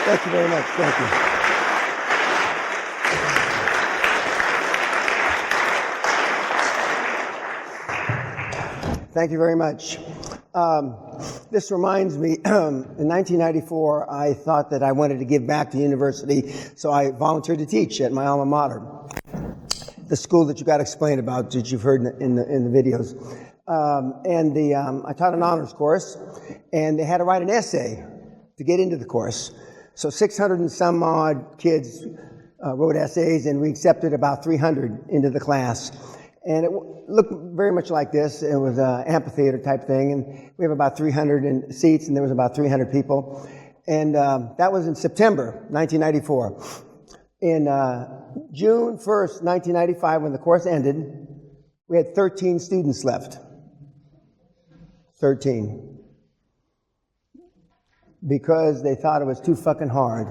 Thank you very much. Thank you. Thank you very much. This reminds me, in 1994, I thought that I wanted to give back to university, so I volunteered to teach at my alma mater, the school that you got explained about, that you've heard in the videos. I taught an honors course, and they had to write an essay to get into the course. So 600 and some odd kids wrote essays, and we accepted about 300 into the class. And it looked very much like this. It was an amphitheater type thing, and we have about 300 seats, and there was about 300 people. And that was in September 1994. In June 1st, 1995, when the course ended, we had 13 students left. 13. Because they thought it was too fucking hard.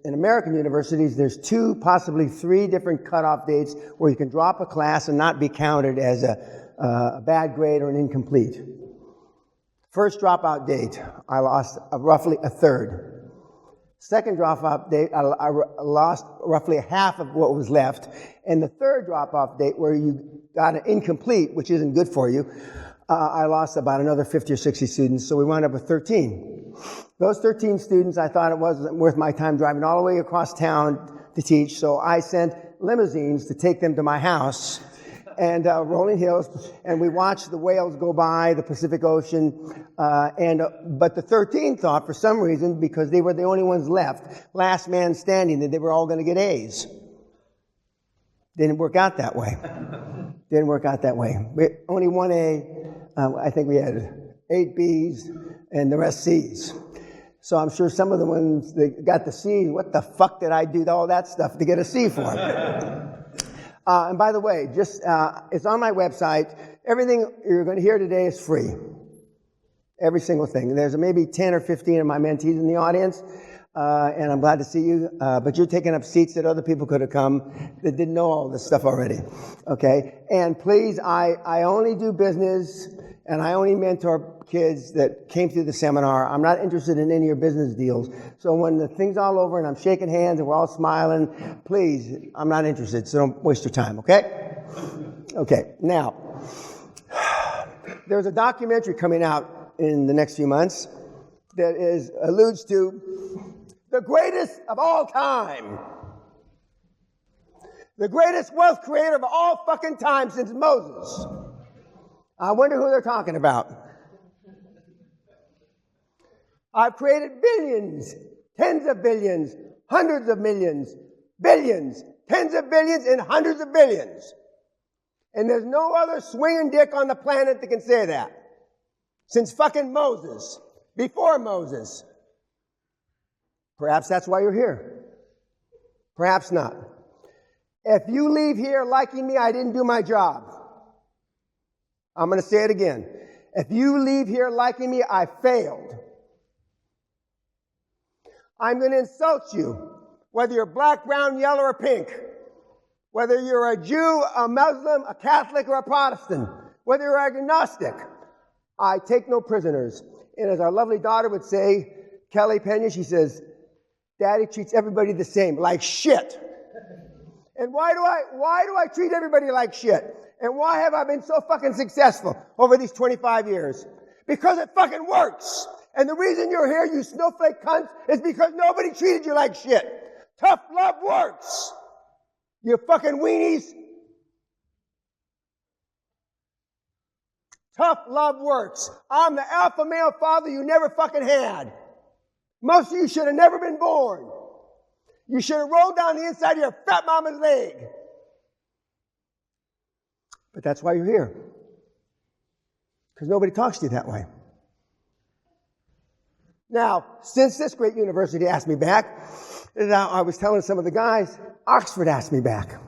In American universities, there's 2, possibly 3 different cutoff dates where you can drop a class and not be counted as a bad grade or an incomplete. First dropout date, I lost roughly a third. Second dropout date, I lost roughly half of what was left. And the third drop-off date, where you got an incomplete, which isn't good for you, I lost about another 50 or 60 students, so we wound up with 13. Those 13 students, I thought it wasn't worth my time driving all the way across town to teach, so I sent limousines to take them to my house and rolling hills, and we watched the whales go by, the Pacific Ocean, but the 13 thought, for some reason, because they were the only ones left, last man standing, that they were all going to get A's. Didn't work out that way. Didn't work out that way. Only 1 A. I think we had 8 B's and the rest C's. So I'm sure some of the ones that got the C's, what the fuck did I do all that stuff to get a C for? And by the way, just it's on my website. Everything you're going to hear today is free. Every single thing. There's maybe 10 or 15 of my mentees in the audience. And I'm glad to see you, but you're taking up seats that other people could have come that didn't know all this stuff already, okay? And please, I only do business, and I only mentor kids that came through the seminar. I'm not interested in any of your business deals. So when the thing's all over and I'm shaking hands and we're all smiling, please, I'm not interested, so don't waste your time, okay? Okay, now, there's a documentary coming out in the next few months that alludes to the greatest of all time. The greatest wealth creator of all fucking time since Moses. I wonder who they're talking about. I've created billions, tens of billions, hundreds of millions, billions, tens of billions, and hundreds of billions. And there's no other swinging dick on the planet that can say that. Since fucking Moses. Before Moses. Perhaps that's why you're here. Perhaps not. If you leave here liking me, I didn't do my job. I'm going to say it again. If you leave here liking me, I failed. I'm going to insult you, whether you're black, brown, yellow, or pink. Whether you're a Jew, a Muslim, a Catholic, or a Protestant. Whether you're agnostic. I take no prisoners. And as our lovely daughter would say, Kelly Peña, she says, Daddy treats everybody the same, like shit. And why do I treat everybody like shit? And why have I been so fucking successful over these 25 years? Because it fucking works. And the reason you're here, you snowflake cunts, is because nobody treated you like shit. Tough love works. You fucking weenies. Tough love works. I'm the alpha male father you never fucking had. Most of you should have never been born. You should have rolled down the inside of your fat mama's leg. But that's why you're here. Because nobody talks to you that way. Now, since this great university asked me back, I was telling some of the guys, Oxford asked me back.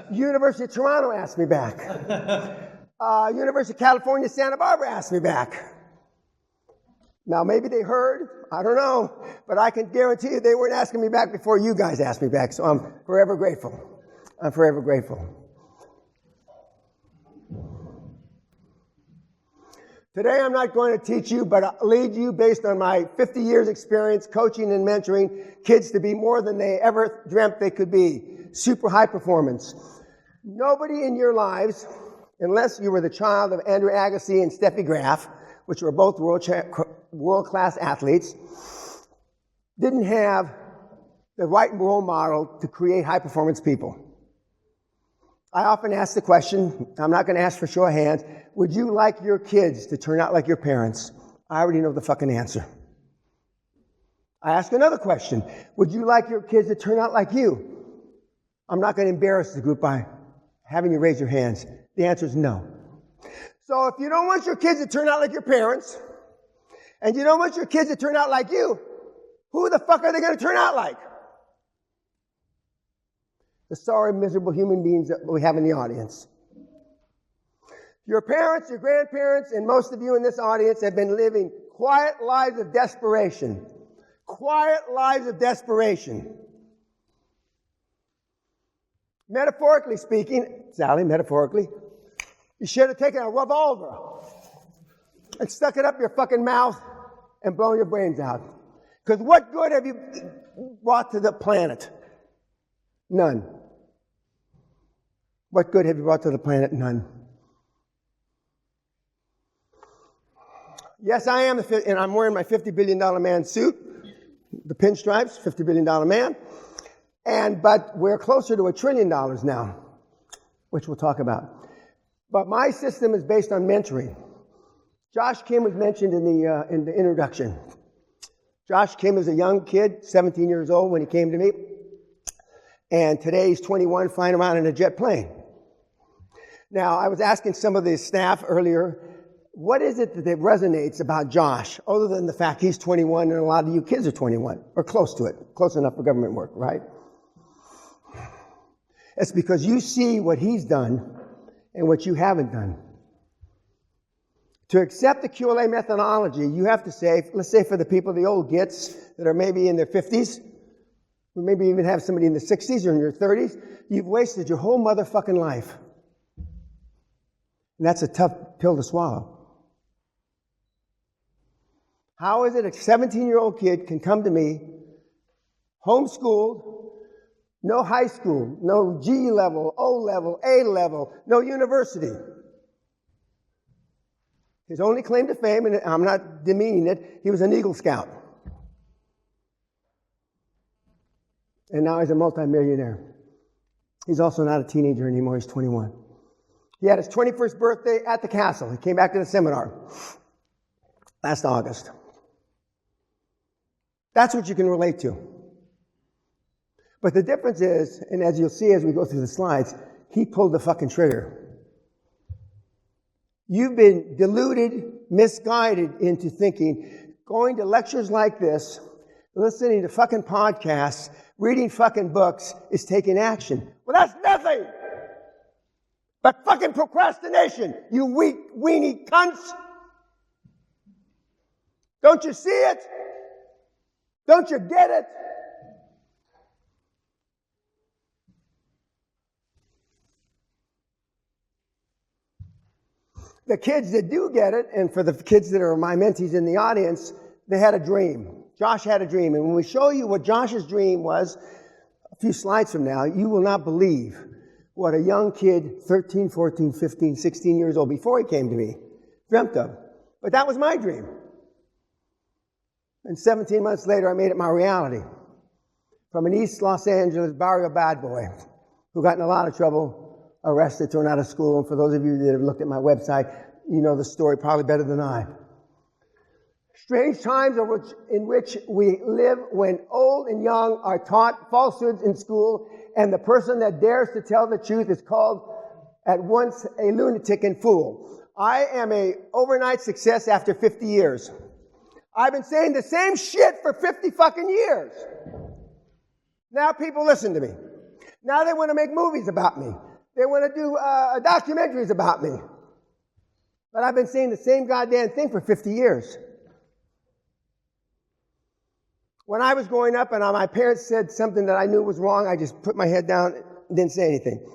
University of Toronto asked me back. University of California, Santa Barbara asked me back. Now, maybe they heard, I don't know, but I can guarantee you they weren't asking me back before you guys asked me back, so I'm forever grateful. I'm forever grateful. Today I'm not going to teach you, but I'll lead you based on my 50 years experience coaching and mentoring kids to be more than they ever dreamt they could be. Super high performance. Nobody in your lives, unless you were the child of Andrew Agassi and Steffi Graf, which were both world-class athletes, didn't have the right role model to create high-performance people. I often ask the question, I'm not going to ask for show of hands, would you like your kids to turn out like your parents? I already know the fucking answer. I ask another question, would you like your kids to turn out like you? I'm not going to embarrass the group by having you raise your hands. The answer is no. So if you don't want your kids to turn out like your parents, and you don't want your kids to turn out like you, who the fuck are they going to turn out like? The sorry, miserable human beings that we have in the audience. Your parents, your grandparents, and most of you in this audience have been living quiet lives of desperation. Quiet lives of desperation. Metaphorically speaking, Sally, metaphorically, you should have taken a revolver and stuck it up your fucking mouth and blown your brains out. Because what good have you brought to the planet? None. What good have you brought to the planet? None. Yes, I am, and I'm wearing my $50 billion man suit, the pinstripes, $50 billion man. But we're closer to $1 trillion now, which we'll talk about. But my system is based on mentoring. Josh Kim was mentioned in the introduction. Josh Kim is a young kid, 17 years old when he came to me. And today he's 21, flying around in a jet plane. Now, I was asking some of the staff earlier, what is it that resonates about Josh, other than the fact he's 21 and a lot of you kids are 21, or close to it, close enough for government work, right? It's because you see what he's done and what you haven't done. To accept the QAA methodology, you have to say, let's say for the people, the old gits that are maybe in their 50s, or maybe even have somebody in the 60s or in your 30s, you've wasted your whole motherfucking life. And that's a tough pill to swallow. How is it a 17-year-old kid can come to me, homeschooled, no high school, no G level, O level, A level, no university? His only claim to fame, and I'm not demeaning it, he was an Eagle Scout. And now he's a multimillionaire. He's also not a teenager anymore, he's 21. He had his 21st birthday at the castle. He came back to the seminar last August. That's what you can relate to. But the difference is, and as you'll see as we go through the slides, he pulled the fucking trigger. You've been deluded, misguided into thinking going to lectures like this, listening to fucking podcasts, reading fucking books is taking action. Well, that's nothing but fucking procrastination, you weak, weenie cunts. Don't you see it? Don't you get it? The kids that do get it, and for the kids that are my mentees in the audience, they had a dream. Josh had a dream. And when we show you what Josh's dream was, a few slides from now, you will not believe what a young kid, 13, 14, 15, 16 years old, before he came to me, dreamt of. But that was my dream. And 17 months later, I made it my reality. From an East Los Angeles barrio bad boy who got in a lot of trouble, arrested, thrown out of school. And for those of you that have looked at my website, you know the story probably better than I. Strange times in which we live when old and young are taught falsehoods in school, and the person that dares to tell the truth is called at once a lunatic and fool. I am an overnight success after 50 years. I've been saying the same shit for 50 fucking years. Now people listen to me. Now they want to make movies about me. They want to do documentaries about me. But I've been saying the same goddamn thing for 50 years. When I was growing up and my parents said something that I knew was wrong, I just put my head down and didn't say anything.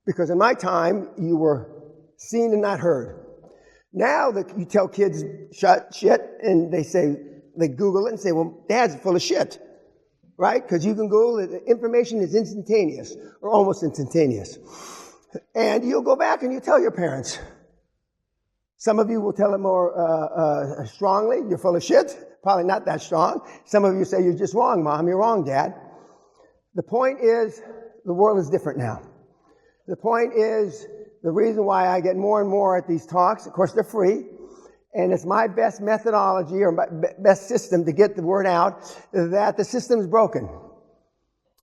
Because in my time, you were seen and not heard. Now you tell kids shit, and they Google it and say, well, Dad's full of shit, right? Because you can Google it. The information is instantaneous, or almost instantaneous. And you'll go back and you tell your parents. Some of you will tell it more strongly. You're full of shit. Probably not that strong. Some of you say, you're just wrong, Mom. You're wrong, Dad. The point is, the world is different now. The point is, the reason why I get more and more at these talks, of course, they're free, and it's my best methodology or my best system to get the word out that the system's broken.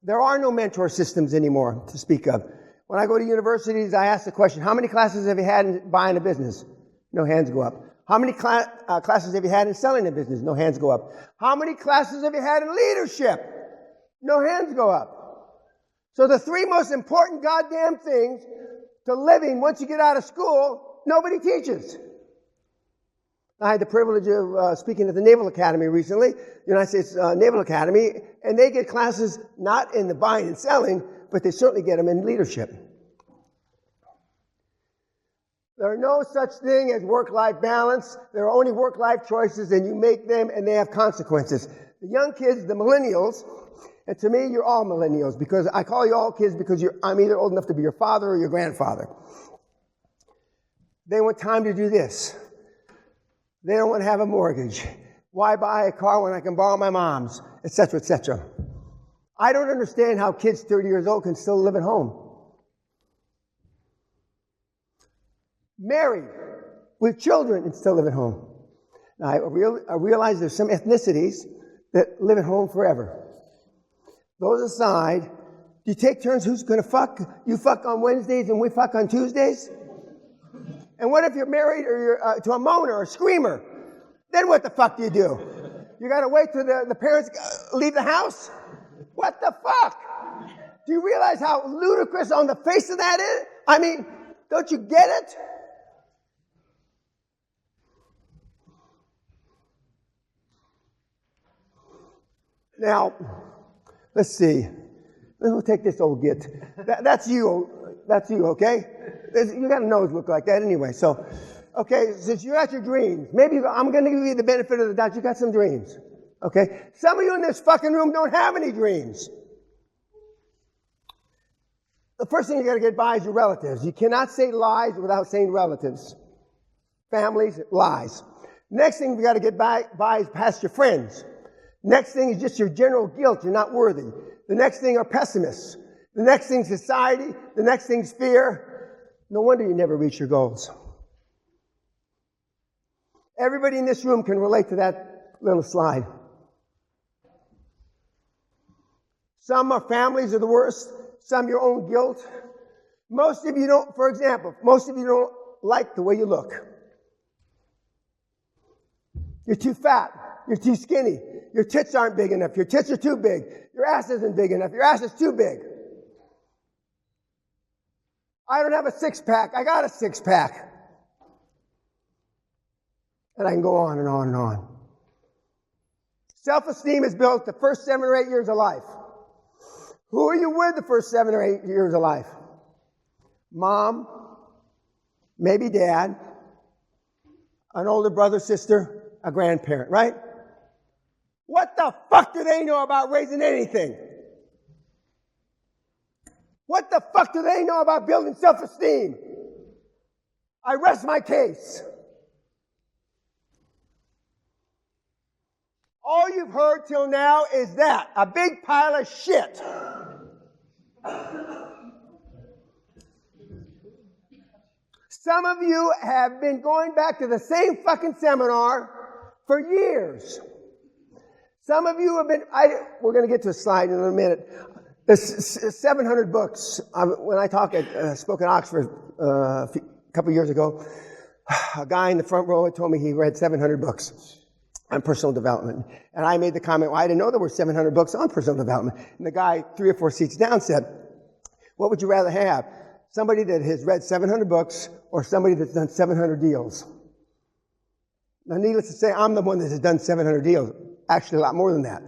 There are no mentor systems anymore to speak of. When I go to universities, I ask the question, how many classes have you had in buying a business? No hands go up. How many classes have you had in selling a business? No hands go up. How many classes have you had in leadership? No hands go up. So the three most important goddamn things to living once you get out of school, nobody teaches. I had the privilege of speaking at the Naval Academy recently, United States Naval Academy, and they get classes not in the buying and selling, but they certainly get them in leadership. There are no such thing as work-life balance. There are only work-life choices, and you make them, and they have consequences. The young kids, the millennials, and to me, you're all millennials, because I call you all kids because I'm either old enough to be your father or your grandfather. They want time to do this. They don't want to have a mortgage. Why buy a car when I can borrow my mom's, etc., etc. I don't understand how kids 30 years old can still live at home. Married, with children, and still live at home. Now, I realize there's some ethnicities that live at home forever. Those aside, do you take turns who's going to fuck? You fuck on Wednesdays and we fuck on Tuesdays? And what if you're married or you're to a moaner or a screamer? Then what the fuck do? You got to wait till the parents leave the house? What the fuck? Do you realize how ludicrous on the face of that is? I mean, don't you get it? Now, let's see. We'll take this old git. That's you. That's you, okay? You got a nose look like that anyway. So, okay, since you're at your dreams, maybe I'm going to give you the benefit of the doubt. You got some dreams, okay? Some of you in this fucking room don't have any dreams. The first thing you got to get by is your relatives. You cannot say lies without saying relatives. Families, lies. Next thing you got to get by is past your friends. Next thing is just your general guilt. You're not worthy. The next thing are pessimists. The next thing's society. The next thing's fear. No wonder you never reach your goals. Everybody in this room can relate to that little slide. Some are families are the worst. Some your own guilt. Most of you don't, for example, most of you don't like the way you look. You're too fat. You're too skinny. Your tits aren't big enough. Your tits are too big. Your ass isn't big enough. Your ass is too big. I don't have a six-pack. I got a six-pack. And I can go on and on and on. Self-esteem is built the first 7 or 8 years of life. Who are you with the first 7 or 8 years of life? Mom, maybe dad, an older brother, sister, a grandparent, right? What the fuck do they know about raising anything? What the fuck do they know about building self-esteem? I rest my case. All you've heard till now is that, a big pile of shit. Some of you have been going back to the same fucking seminar for years. Some of you have been, we're going to get to a slide in a minute. There's 700 books. When I spoke at Oxford a couple years ago, a guy in the front row had told me he read 700 books on personal development. And I made the comment, well, I didn't know there were 700 books on personal development. And the guy 3 or 4 seats down said, what would you rather have? Somebody that has read 700 books or somebody that's done 700 deals? Now, needless to say, I'm the one that has done 700 deals. Actually, a lot more than that.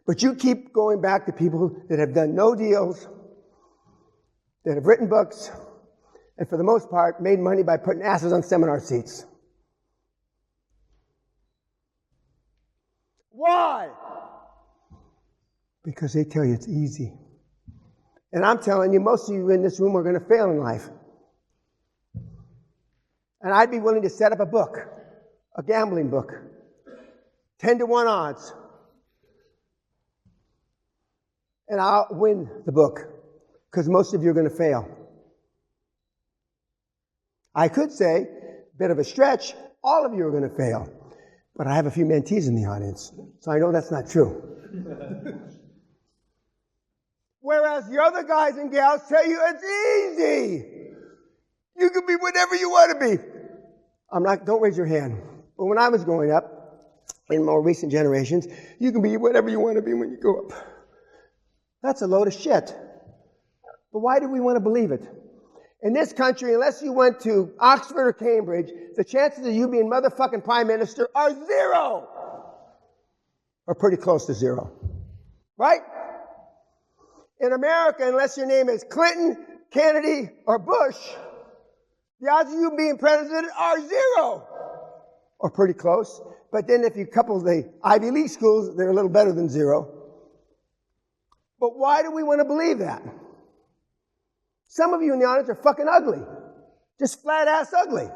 But you keep going back to people that have done no deals, that have written books, and for the most part, made money by putting asses on seminar seats. Why? Because they tell you it's easy. And I'm telling you, most of you in this room are going to fail in life. And I'd be willing to set up a book, a gambling book, 10-to-1 odds. And I'll win the book, because most of you are going to fail. I could say, bit of a stretch, all of you are going to fail. But I have a few mentees in the audience, so I know that's not true. Whereas the other guys and gals tell you it's easy. You can be whatever you want to be. Don't raise your hand. But when I was growing up, in more recent generations, you can be whatever you want to be when you grow up. That's a load of shit. But why do we want to believe it? In this country, unless you went to Oxford or Cambridge, the chances of you being motherfucking prime minister are 0. Or pretty close to 0. Right? In America, unless your name is Clinton, Kennedy, or Bush, the odds of you being president are 0. Or pretty close. But then if you couple the Ivy League schools, they're a little better than 0. But why do we want to believe that? Some of you in the audience are fucking ugly. Just flat-ass ugly.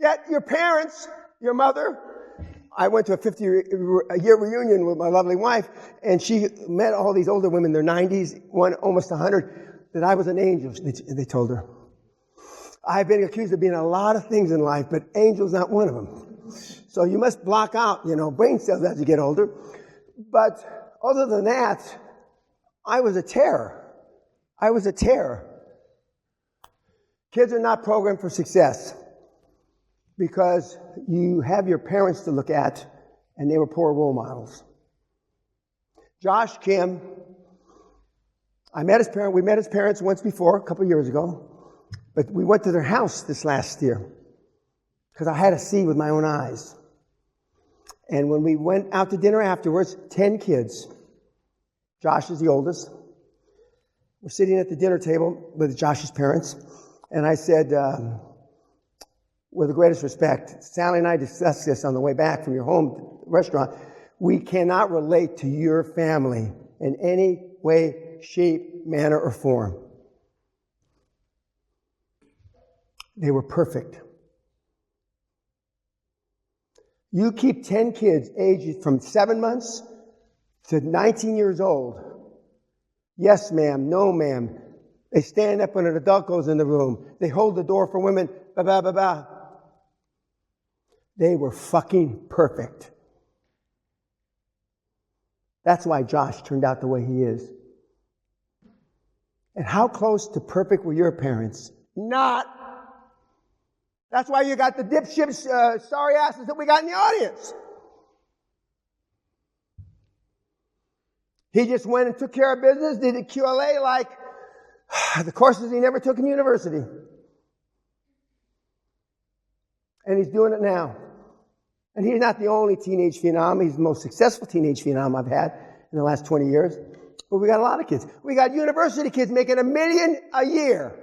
Yet your parents, your mother, I went to a 50-year reunion with my lovely wife, and she met all these older women in their 90s, one almost 100, that I was an angel, they told her. I've been accused of being a lot of things in life, but angel's not one of them. So you must block out, brain cells as you get older. But other than that, I was a terror. I was a terror. Kids are not programmed for success because you have your parents to look at, and they were poor role models. Josh Kim, we met his parents once before, a couple years ago, but we went to their house this last year because I had to see with my own eyes. And when we went out to dinner afterwards, 10 kids. Josh is the oldest. We're sitting at the dinner table with Josh's parents, and I said, with the greatest respect, Sally and I discussed this on the way back from your home restaurant. We cannot relate to your family in any way, shape, manner, or form. They were perfect. You keep 10 kids aged from 7 months to 19 years old. Yes, ma'am. No, ma'am. They stand up when an adult goes in the room. They hold the door for women. Ba ba ba ba. They were fucking perfect. That's why Josh turned out the way he is. And how close to perfect were your parents? Not. That's why you got the dipshits, sorry asses that we got in the audience. He just went and took care of business, did a QAA like the courses he never took in university. And he's doing it now. And he's not the only teenage phenom. He's the most successful teenage phenom I've had in the last 20 years. But we got a lot of kids. We got university kids making $1 million a year.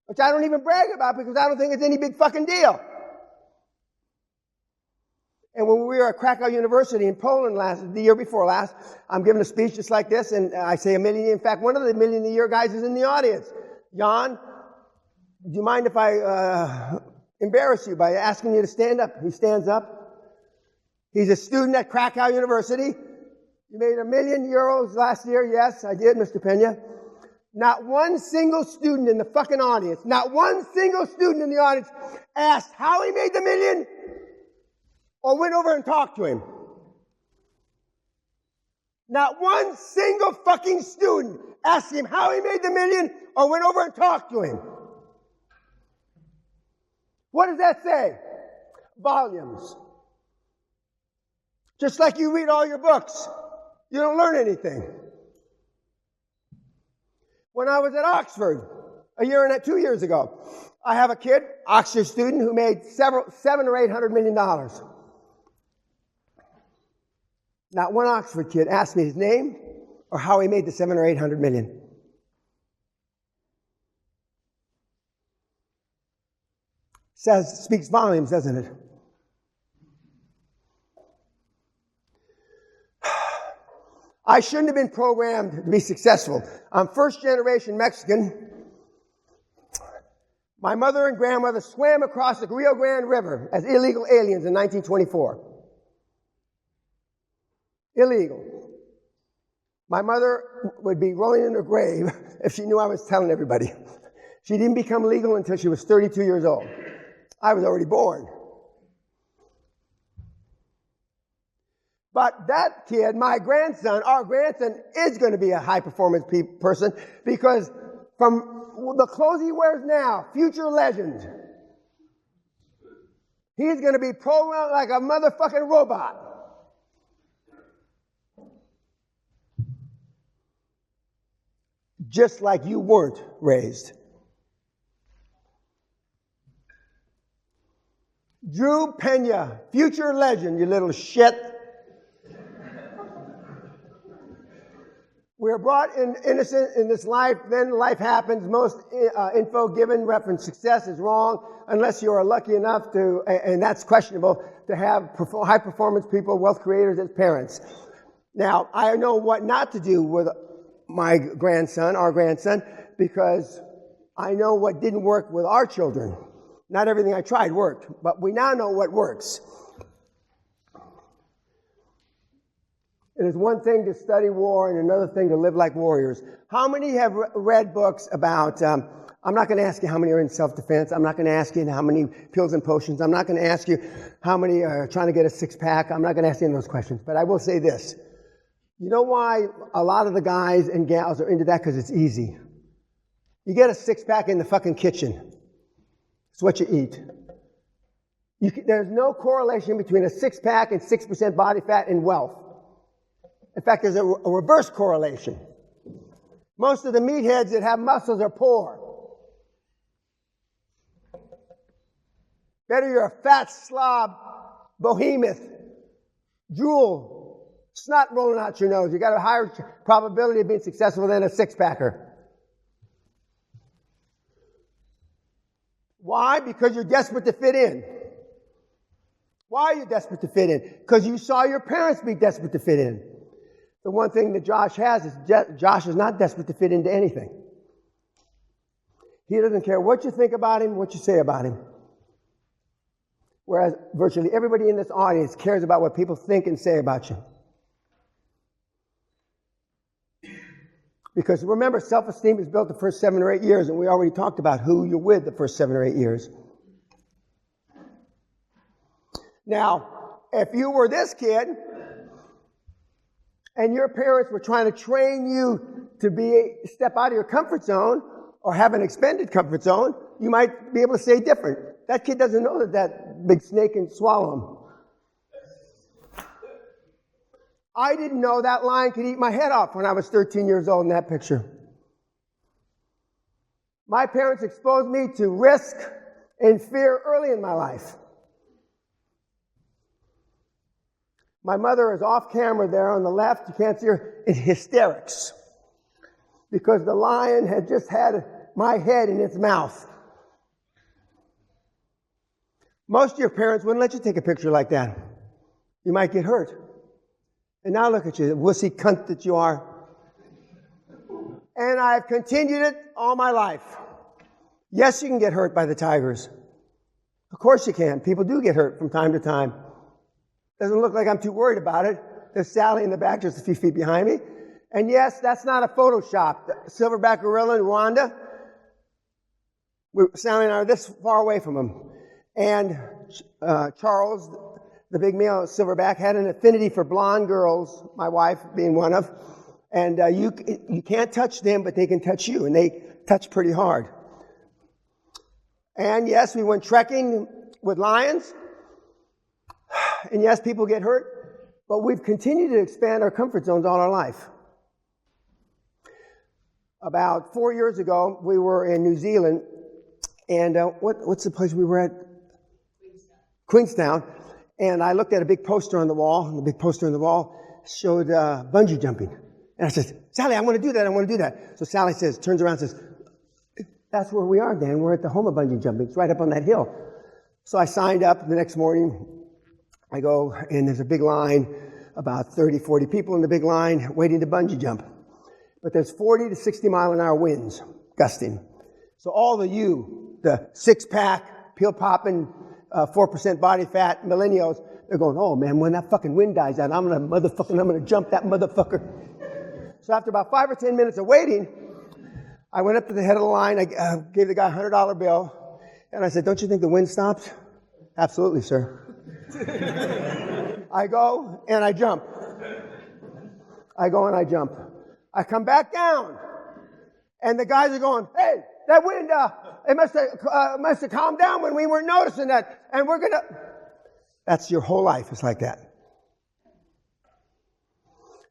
Which I don't even brag about because I don't think it's any big fucking deal. And when we were at Krakow University in Poland the year before last, I'm giving a speech just like this, and I say $1 million. In fact, one of the $1 million a year guys is in the audience. Jan, do you mind if I embarrass you by asking you to stand up? He stands up. He's a student at Krakow University. You made €1 million last year. Yes, I did, Mr. Peña. Not one single student in the fucking audience, not one single student in the audience asked how he made the $1 million or went over and talked to him. Not one single fucking student asked him how he made the $1 million or went over and talked to him. What does that say? Volumes. Just like you read all your books, you don't learn anything. When I was at Oxford 2 years ago, I have a kid, Oxford student, who made $700 or $800 million. Not one Oxford kid asked me his name or how he made the 700 or 800 million. Speaks volumes, doesn't it? I shouldn't have been programmed to be successful. I'm first generation Mexican. My mother and grandmother swam across the Rio Grande River as illegal aliens in 1924. Illegal. My mother would be rolling in her grave if she knew I was telling everybody. She didn't become legal until she was 32 years old. I was already born. But that kid, my grandson, our grandson, is going to be a high-performance person because from the clothes he wears now, future legend, he's going to be programmed like a motherfucking robot. Just like you weren't raised. Drew Peña, future legend, you little shit. We are brought in innocent in this life, then life happens. Most info given reference success is wrong unless you are lucky enough to, and that's questionable, to have high performance people, wealth creators as parents. Now, I know what not to do with my grandson, our grandson, because I know what didn't work with our children. Not everything I tried worked, but we now know what works. It is one thing to study war and another thing to live like warriors. How many have read books about, I'm not going to ask you how many are in self-defense. I'm not going to ask you how many pills and potions. I'm not going to ask you how many are trying to get a six-pack. I'm not going to ask you any of those questions. But I will say this. You know why a lot of the guys and gals are into that? Because it's easy. You get a six-pack in the fucking kitchen. It's what you eat. There's no correlation between a six-pack and 6% body fat and wealth. In fact, there's a reverse correlation. Most of the meatheads that have muscles are poor. Better you're a fat slob, behemoth, drool, snot rolling out your nose. You got a higher probability of being successful than a six-packer. Why? Because you're desperate to fit in. Why are you desperate to fit in? Because you saw your parents be desperate to fit in. The one thing that Josh has is Josh is not desperate to fit into anything. He doesn't care what you think about him, what you say about him. Whereas virtually everybody in this audience cares about what people think and say about you. Because remember, self-esteem is built the first 7 or 8 years, and we already talked about who you're with the first 7 or 8 years. Now, if you were this kid, and your parents were trying to train you to step out of your comfort zone, or have an expanded comfort zone, you might be able to say different. That kid doesn't know that big snake can swallow him. I didn't know that lion could eat my head off when I was 13 years old in that picture. My parents exposed me to risk and fear early in my life. My mother is off camera there on the left. You can't see her in hysterics because the lion had just had my head in its mouth. Most of your parents wouldn't let you take a picture like that. You might get hurt. And now look at you, the wussy cunt that you are. And I've continued it all my life. Yes, you can get hurt by the tigers. Of course you can. People do get hurt from time to time. Doesn't look like I'm too worried about it. There's Sally in the back just a few feet behind me. And yes, that's not a Photoshop. The silverback gorilla in Rwanda, Sally and I are this far away from him. And Charles, the big male silverback, had an affinity for blonde girls, my wife being one of. And you can't touch them, but they can touch you. And they touch pretty hard. And yes, we went trekking with lions. And yes, people get hurt. But we've continued to expand our comfort zones all our life. About 4 years ago, we were in New Zealand. And what's the place we were at? Queenstown. And I looked at a big poster on the wall. And the big poster on the wall showed bungee jumping. And I said, Sally, I want to do that. So Sally turns around and says, that's where we are, Dan. We're at the home of bungee jumping. It's right up on that hill. So I signed up the next morning. I go, and there's a big line, about 30, 40 people in the big line waiting to bungee jump. But there's 40 to 60 mile an hour winds gusting. So all the six-pack, peel-popping, 4% body fat millennials, they're going, oh man, when that fucking wind dies out, I'm gonna jump that motherfucker. So after about 5 or 10 minutes of waiting, I went up to the head of the line, I gave the guy a $100 bill, and I said, don't you think the wind stops? Absolutely, sir. I go and I jump. I come back down, and the guys are going, hey, that wind, it must have calmed down when we weren't noticing that, and we're gonna... That's your whole life. It's like that.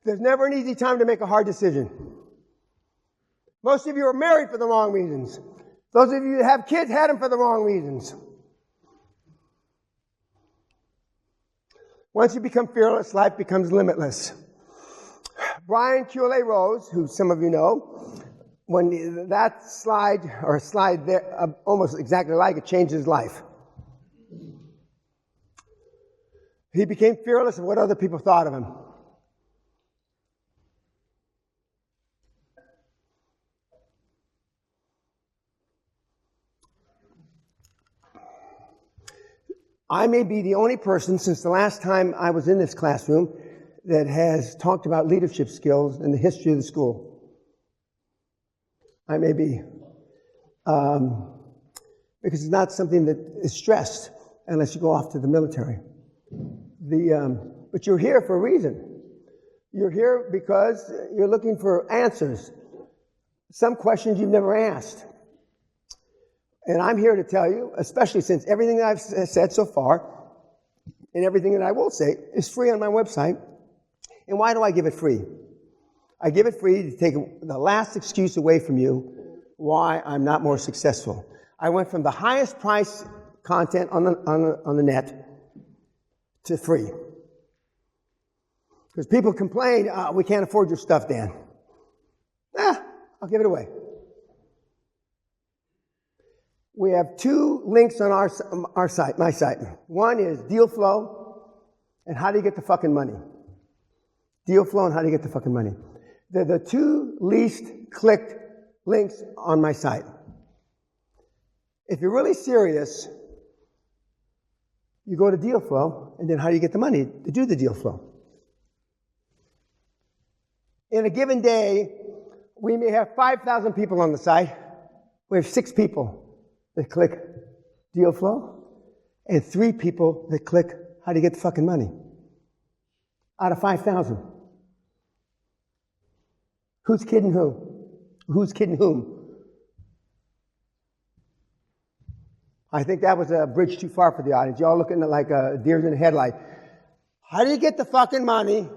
There's never an easy time to make a hard decision. Most of you are married for the wrong reasons. Those of you that have kids had them for the wrong reasons. Once you become fearless, life becomes limitless. Brian QAA Rose, who some of you know, when that slide there, almost exactly like it, changed his life. He became fearless of what other people thought of him. I may be the only person since the last time I was in this classroom that has talked about leadership skills in the history of the school. I may be, because it's not something that is stressed unless you go off to the military. But you're here for a reason. You're here because you're looking for answers. Some questions you've never asked. And I'm here to tell you, especially since everything that I've said so far and everything that I will say is free on my website. And why do I give it free? I give it free to take the last excuse away from you why I'm not more successful. I went from the highest price content on the net to free. Because people complain, we can't afford your stuff, Dan. I'll give it away. We have 2 links on our site, my site. One is deal flow and how do you get the fucking money. Deal flow and how do you get the fucking money. They're the 2 least clicked links on my site. If you're really serious, you go to deal flow, and then how do you get the money to do the deal flow? In a given day, we may have 5,000 people on the site. We have 6 people that click deal flow, and 3 people that click how do you get the fucking money. Out of 5,000. Who's kidding who? Who's kidding whom? I think that was a bridge too far for the audience. Y'all looking at like a deer in the headlight. How do you get the fucking money?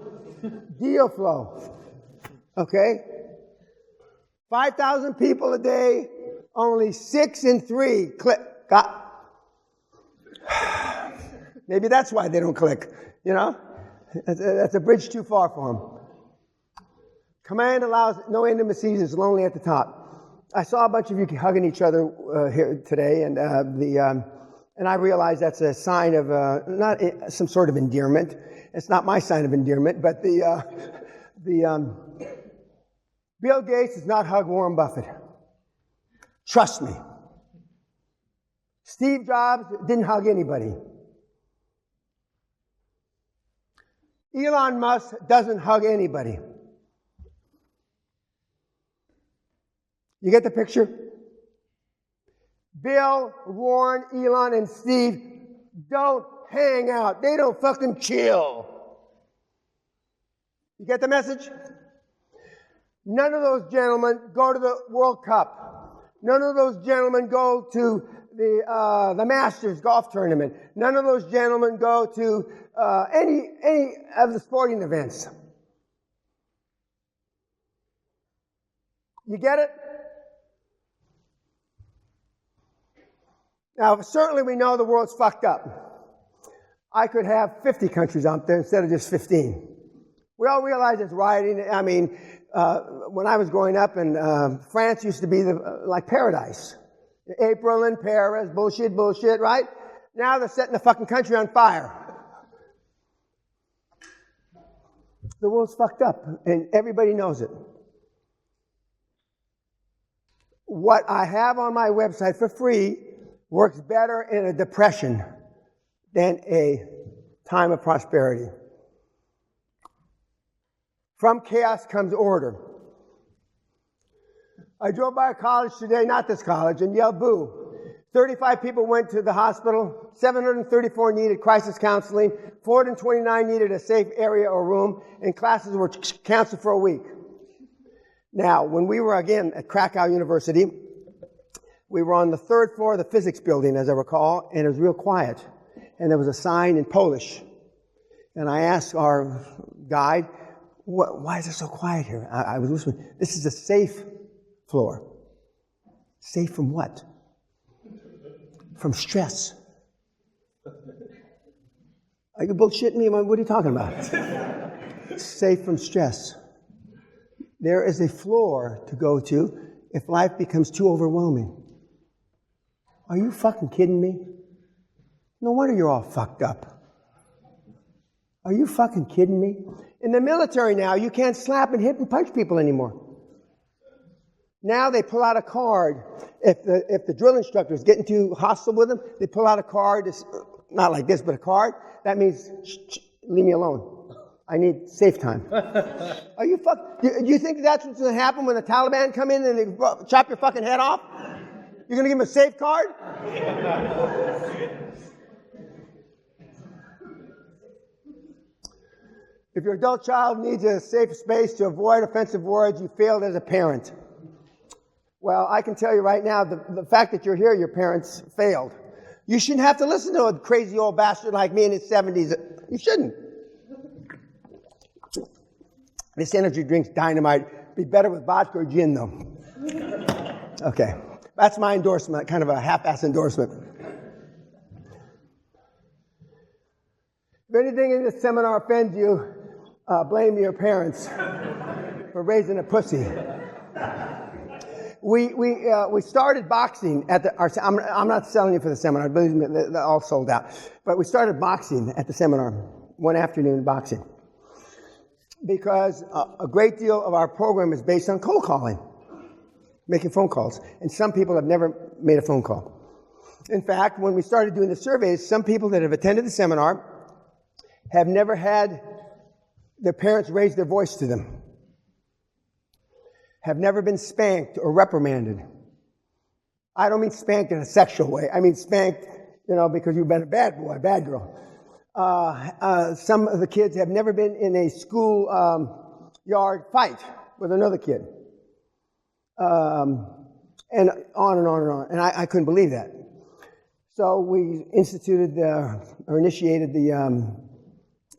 Deal flow. Okay? 5,000 people a day, only 6 in 3 click. Maybe that's why they don't click, you know? That's a bridge too far for them. Command allows no intimacies, is lonely at the top. I saw a bunch of you hugging each other here today, and I realize that's a sign of not some sort of endearment. It's not my sign of endearment, but Bill Gates does not hug Warren Buffett. Trust me. Steve Jobs didn't hug anybody. Elon Musk doesn't hug anybody. You get the picture? Bill, Warren, Elon, and Steve don't hang out. They don't fucking chill. You get the message? None of those gentlemen go to the World Cup. None of those gentlemen go to the Masters golf tournament. None of those gentlemen go to any of the sporting events. You get it? Now, certainly we know the world's fucked up. I could have 50 countries out there instead of just 15. We all realize it's rioting. I mean, when I was growing up, and France used to be like paradise. April in Paris, bullshit, right? Now they're setting the fucking country on fire. The world's fucked up, and everybody knows it. What I have on my website for free works better in a depression than a time of prosperity. From chaos comes order. I drove by a college today, not this college, and yelled boo. 35 people went to the hospital, 734 needed crisis counseling, 429 needed a safe area or room, and classes were canceled for a week. Now, when we were again at Krakow University, we were on the third floor of the physics building, as I recall, and it was real quiet. And there was a sign in Polish. And I asked our guide, why is it so quiet here? I was listening. This is a safe floor. Safe from what? From stress. Are you bullshitting me? What are you talking about? Safe from stress. There is a floor to go to if life becomes too overwhelming. Are you fucking kidding me? No wonder you're all fucked up. Are you fucking kidding me? In the military now, you can't slap and hit and punch people anymore. Now they pull out a card. If the drill instructor is getting too hostile with them, they pull out a card, not like this, but a card. That means, leave me alone. I need safe time. Are you do you think that's what's going to happen when the Taliban come in and they chop your fucking head off? You're going to give them a safe card? If your adult child needs a safe space to avoid offensive words, you failed as a parent. Well, I can tell you right now, the fact that you're here, your parents failed. You shouldn't have to listen to a crazy old bastard like me in his 70s. You shouldn't. This energy drink's dynamite. Be better with vodka or gin, though. Okay. That's my endorsement, kind of a half-ass endorsement. If anything in this seminar offends you, blame your parents for raising a pussy. We started boxing at I'm not selling you for the seminar, believe me, they're all sold out. But we started boxing at the seminar, one afternoon boxing. Because a great deal of our program is based on cold calling, making phone calls. And some people have never made a phone call. In fact, when we started doing the surveys, some people that have attended the seminar have never had their parents raise their voice to them, have never been spanked or reprimanded. I don't mean spanked in a sexual way. I mean spanked, because you've been a bad boy, bad girl. Some of the kids have never been in a school yard fight with another kid. And on and on and on. And I couldn't believe that. So we initiated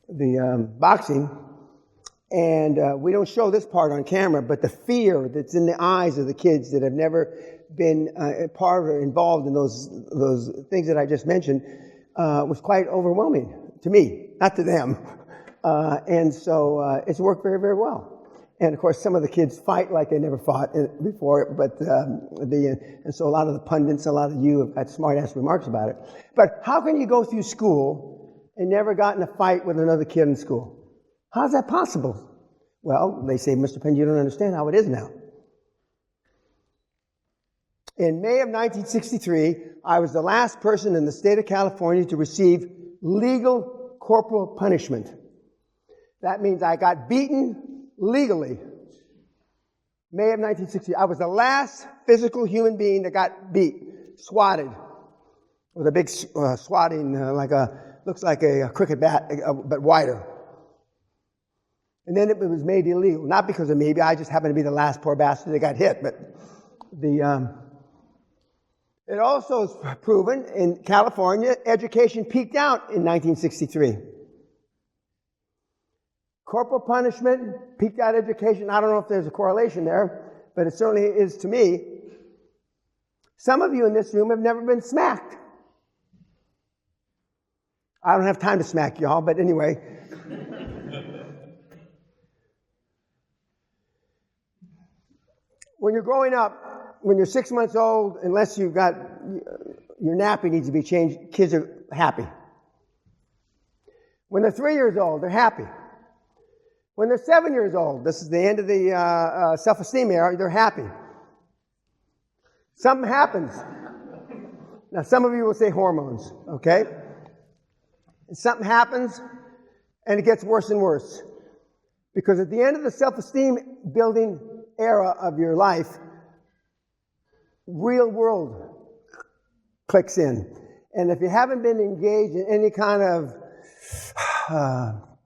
the boxing. And we don't show this part on camera, but the fear that's in the eyes of the kids that have never been part or involved in those things that I just mentioned was quite overwhelming to me, not to them. And so it's worked very, very well. And of course, some of the kids fight like they never fought before, but and so a lot of the pundits, a lot of you have got smart-ass remarks about it. But how can you go through school and never got in a fight with another kid in school? How's that possible? Well, they say, Mr. Peña, you don't understand how it is now. In May of 1963, I was the last person in the state of California to receive legal corporal punishment. That means I got beaten legally. May of 1960, I was the last physical human being that got beat, swatted, with a big swatting, looks like a cricket bat, but wider. And then it was made illegal, not because of me, but I just happened to be the last poor bastard that got hit. But it also is proven in California, education peaked out in 1963. Corporal punishment, peaked out education. I don't know if there's a correlation there, but it certainly is to me. Some of you in this room have never been smacked. I don't have time to smack y'all, but anyway. When you're growing up, when you're 6 months old, unless you've got your nappy needs to be changed, kids are happy. When they're 3 years old, they're happy. When they're 7 years old, this is the end of the self-esteem era, they're happy. Something happens. Now, some of you will say hormones, okay? And something happens, and it gets worse and worse. Because at the end of the self-esteem building era of your life, real world clicks in. And if you haven't been engaged in any kind of,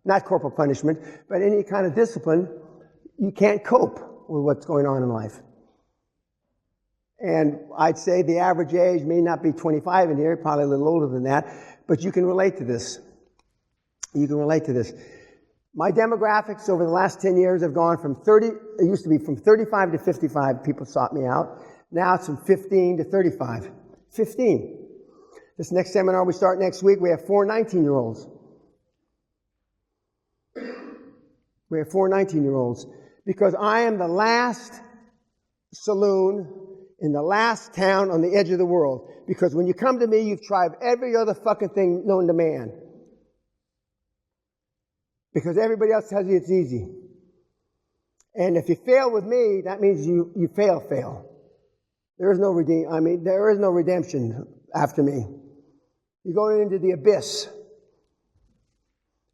not corporal punishment, but any kind of discipline, you can't cope with what's going on in life. And I'd say the average age may not be 25 in here, probably a little older than that, but you can relate to this. You can relate to this. My demographics over the last 10 years have gone from 30, it used to be from 35 to 55 people sought me out. Now it's from 15 to 35. 15. This next seminar we start next week, we have 4 19-year-olds. We have 4 19-year-olds. Because I am the last saloon in the last town on the edge of the world. Because when you come to me, you've tried every other fucking thing known to man. Because everybody else tells you it's easy. And if you fail with me, that means you fail. There is no redemption after me. You go into the abyss.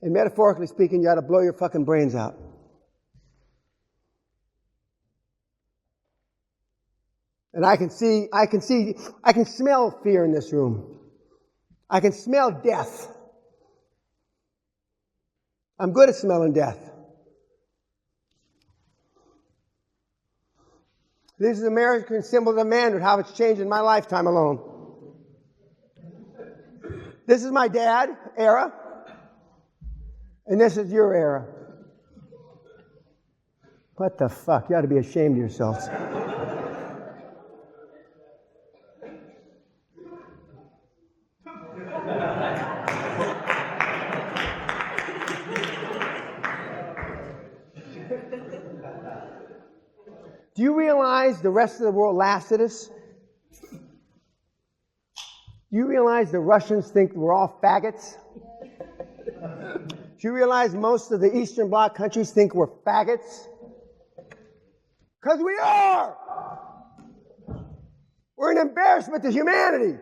And metaphorically speaking, you ought to blow your fucking brains out. And I can smell fear in this room. I can smell death. I'm good at smelling death. This is American symbols of manhood, how it's changed in my lifetime alone. This is my dad era, and this is your era. What the fuck? You ought to be ashamed of yourselves. Do you realize the rest of the world laughs at us? Do you realize the Russians think we're all faggots? Do you realize most of the Eastern Bloc countries think we're faggots? Because we are! We're an embarrassment to humanity.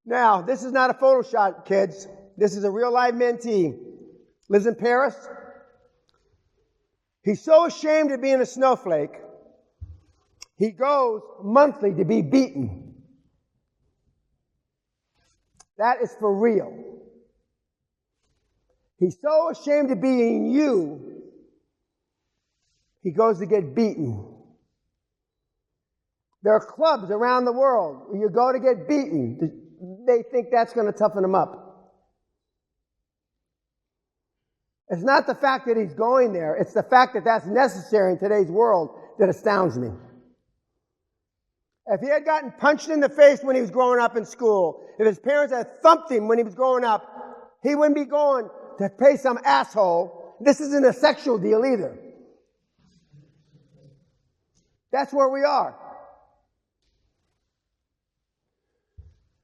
Now, this is not a Photoshop, kids. This is a real-life mentee. Lives in Paris. He's so ashamed of being a snowflake, he goes monthly to be beaten. That is for real. He's so ashamed of being you, he goes to get beaten. There are clubs around the world where you go to get beaten. They think that's going to toughen him up. It's not the fact that he's going there. It's the fact that that's necessary in today's world that astounds me. If he had gotten punched in the face when he was growing up in school, if his parents had thumped him when he was growing up, he wouldn't be going to pay some asshole. This isn't a sexual deal either. That's where we are.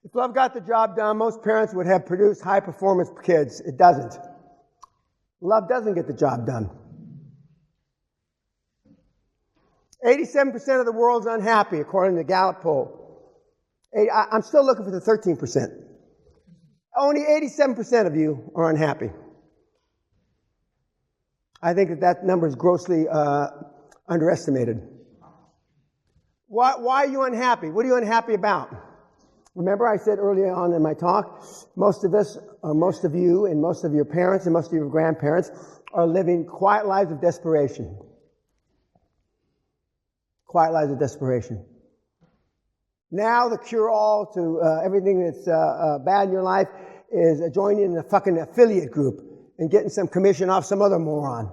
If love got the job done, most parents would have produced high-performance kids. It doesn't. Love doesn't get the job done. 87% of the world's unhappy, according to the Gallup poll. I'm still looking for the 13%. Only 87% of you are unhappy. I think that number is grossly underestimated. Why are you unhappy? What are you unhappy about? Remember I said earlier on in my talk, most of us, or most of you, and most of your parents, and most of your grandparents are living quiet lives of desperation. Quiet lives of desperation. Now the cure-all to everything that's bad in your life is joining in a fucking affiliate group and getting some commission off some other moron.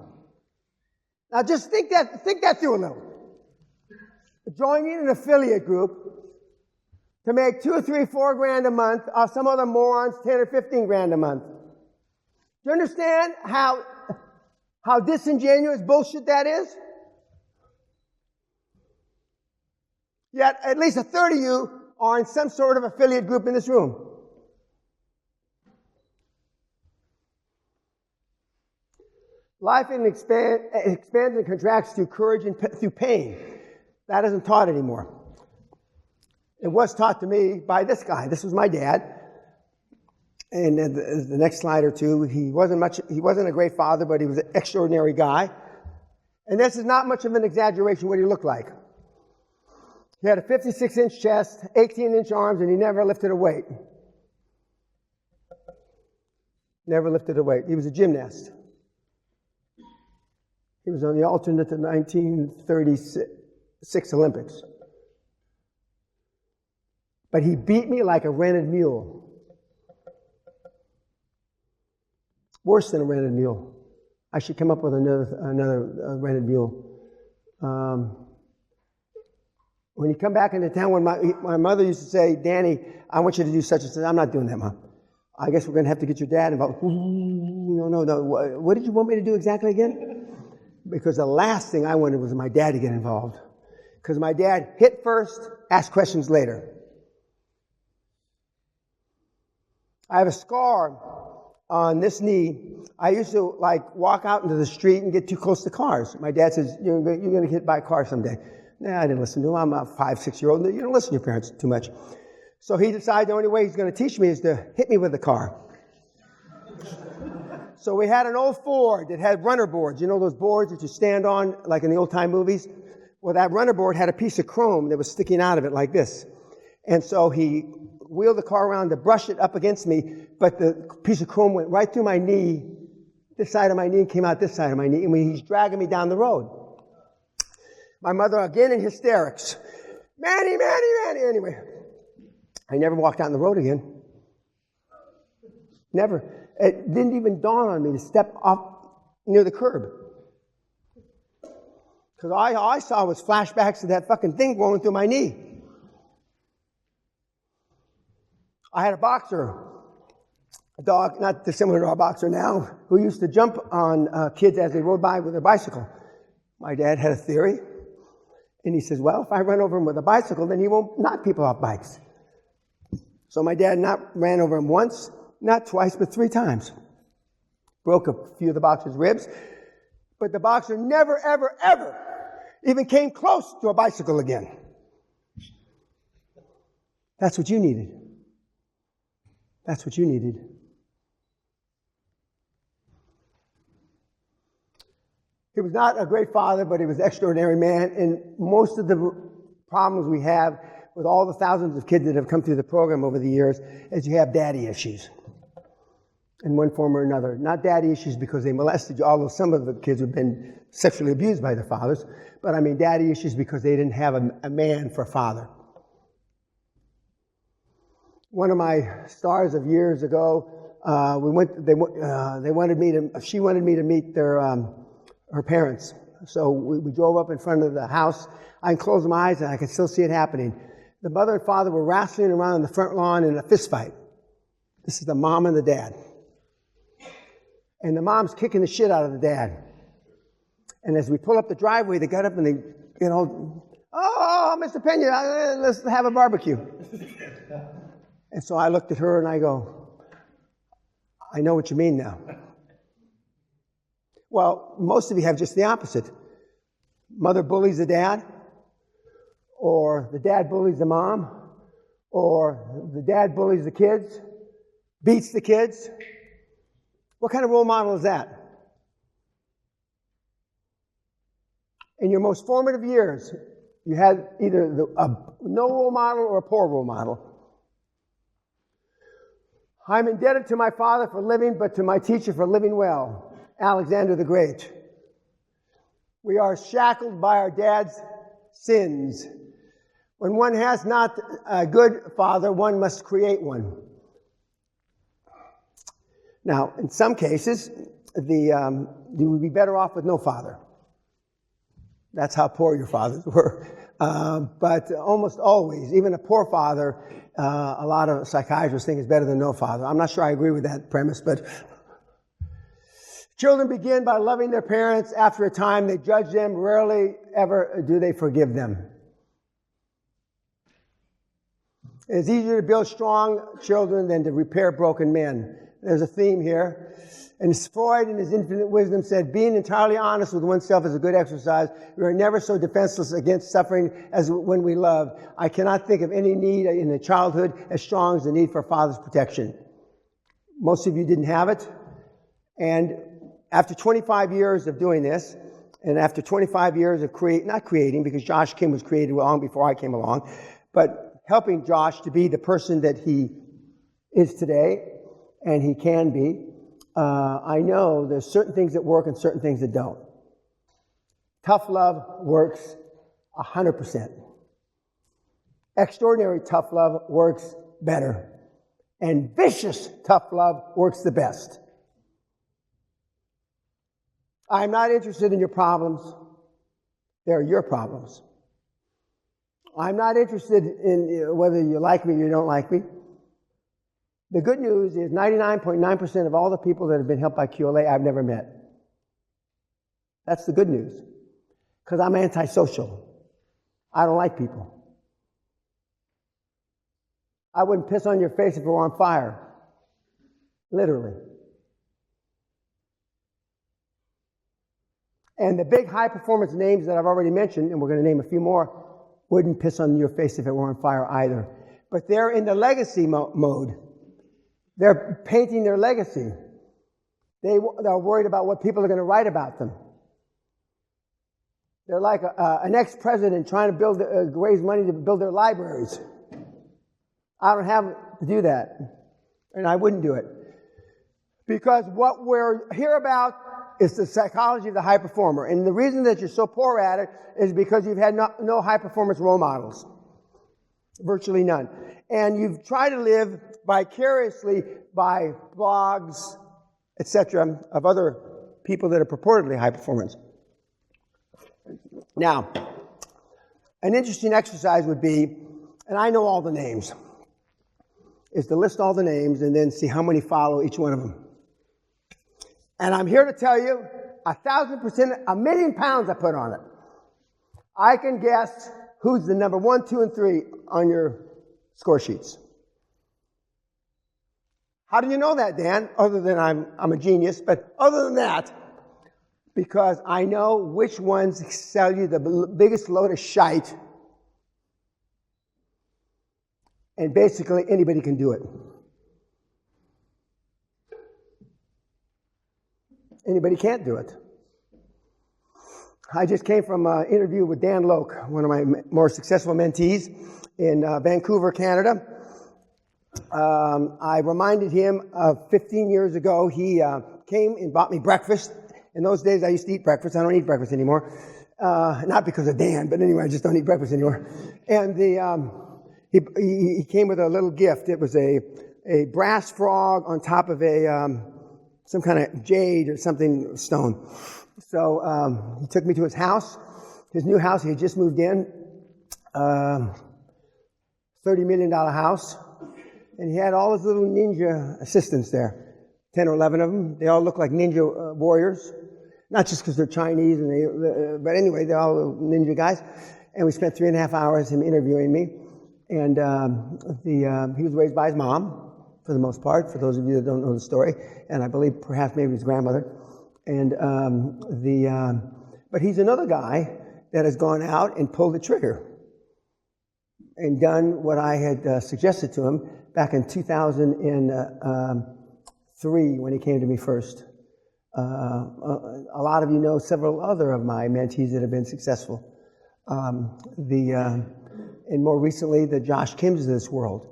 Now just think that through a little. Joining an affiliate group to make 2 or 3, 4 grand a month off some other morons 10 or 15 grand a month. Do you understand how How disingenuous bullshit that is? Yet at least a third of you are in some sort of affiliate group in this room. Life expands and contracts through courage and through pain. That isn't taught anymore. It was taught to me by this guy. This was my dad. And the next slide or two, he wasn't a great father, but he was an extraordinary guy. And this is not much of an exaggeration what he looked like. He had a 56-inch chest, 18-inch arms, and he never lifted a weight. Never lifted a weight. He was a gymnast. He was on the alternate to the 1936 Olympics. But he beat me like a rented mule. Worse than a rented mule. I should come up with another rented mule. When you come back into town, when my mother used to say, Danny, I want you to do such and such. I'm not doing that, Mom. I guess we're going to have to get your dad involved. No. What did you want me to do exactly again? Because the last thing I wanted was my dad to get involved. Because my dad hit first, asked questions later. I have a scar on this knee. I used to walk out into the street and get too close to cars. My dad says, you're going to get hit by a car someday. Nah, I didn't listen to him. I'm a 5-6-year-old. You don't listen to your parents too much. So he decided the only way he's going to teach me is to hit me with a car. So we had an old Ford that had runner boards. You know those boards that you stand on like in the old-time movies? Well, that runner board had a piece of chrome that was sticking out of it like this. And so he wheeled the car around to brush it up against me, but the piece of chrome went right through my knee, this side of my knee, and came out this side of my knee, and he's dragging me down the road. My mother, again in hysterics. Manny. Anyway, I never walked out on the road again. Never. It didn't even dawn on me to step up near the curb. Because all I saw was flashbacks of that fucking thing going through my knee. I had a boxer, a dog, not dissimilar to our boxer now, who used to jump on kids as they rode by with their bicycle. My dad had a theory, and he says, well, if I run over him with a bicycle, then he won't knock people off bikes. So my dad not ran over him once, not twice, but 3 times. Broke a few of the boxer's ribs, but the boxer never, ever, ever even came close to a bicycle again. That's what you needed. That's what you needed. He was not a great father, but he was an extraordinary man. And most of the problems we have with all the thousands of kids that have come through the program over the years is you have daddy issues in one form or another. Not daddy issues because they molested you, although some of the kids have been sexually abused by their fathers. But I mean daddy issues because they didn't have a man for a father. One of my stars of years ago, she wanted me to meet her parents. So we drove up in front of the house. I can close my eyes and I can still see it happening. The mother and father were wrestling around on the front lawn in a fist fight. This is the mom and the dad. And the mom's kicking the shit out of the dad. And as we pull up the driveway, they got up and they, oh, Mr. Peña, let's have a barbecue. And so I looked at her and I go, I know what you mean now. Well, most of you have just the opposite. Mother bullies the dad, or the dad bullies the mom, or the dad bullies the kids, beats the kids. What kind of role model is that? In your most formative years, you had either a no role model or a poor role model. I'm indebted to my father for living, but to my teacher for living well, Alexander the Great. We are shackled by our dad's sins. When one has not a good father, one must create one. Now, in some cases, you would be better off with no father. That's how poor your fathers were. But almost always, even a poor father, a lot of psychiatrists think is better than no father. I'm not sure I agree with that premise, but Children begin by loving their parents. After a time, they judge them. Rarely ever do they forgive them. It's easier to build strong children than to repair broken men. There's a theme here. And Freud, in his infinite wisdom, said, being entirely honest with oneself is a good exercise. We are never so defenseless against suffering as when we love. I cannot think of any need in a childhood as strong as the need for a father's protection. Most of you didn't have it. And after 25 years of doing this, and after 25 years of not creating, because Josh Kim was created long before I came along, but helping Josh to be the person that he is today, and he can be, I know there's certain things that work and certain things that don't. Tough love works 100%. Extraordinary tough love works better. And vicious tough love works the best. I'm not interested in your problems. They're your problems. I'm not interested in whether you like me or you don't like me. The good news is 99.9% of all the people that have been helped by QLA I've never met. That's the good news. Because I'm antisocial. I don't like people. I wouldn't piss on your face if it were on fire. Literally. And the big high-performance names that I've already mentioned, and we're going to name a few more, wouldn't piss on your face if it were on fire either. But they're in the legacy mode. They're painting their legacy. They're worried about what people are going to write about them. They're like an ex-president trying to raise money to build their libraries. I don't have to do that, and I wouldn't do it. Because what we're here about is the psychology of the high performer. And the reason that you're so poor at it is because you've had no high-performance role models. Virtually none. And you've tried to live vicariously by blogs, etc., of other people that are purportedly high performance. Now, an interesting exercise would be, and I know all the names, is to list all the names and then see how many follow each one of them. And I'm here to tell you, 1,000%, 1,000,000 pounds I put on it. I can guess who's the number 1, 2, and 3 on your score sheets. How do you know that, Dan? Other than I'm a genius, but other than that, because I know which ones sell you the biggest load of shite, and basically anybody can do it. Anybody can't do it. I just came from an interview with Dan Loke, one of my more successful mentees in Vancouver, Canada. I reminded him of 15 years ago. He came and bought me breakfast. In those days, I used to eat breakfast. I don't eat breakfast anymore. Not because of Dan, but anyway, I just don't eat breakfast anymore. And he came with a little gift. It was a brass frog on top of some kind of jade or something stone. So he took me to his house, his new house. He had just moved in, $30 million house. And he had all his little ninja assistants there, 10 or 11 of them. They all look like ninja warriors, not just because they're Chinese, but anyway, they're all ninja guys. And we spent 3.5 hours him interviewing me. And he was raised by his mom, for the most part, for those of you that don't know the story, and I believe perhaps maybe his grandmother. And but he's another guy that has gone out and pulled the trigger and done what I had suggested to him back in 2003 when he came to me first. A lot of you know several other of my mentees that have been successful. And more recently, the Josh Kims of this world.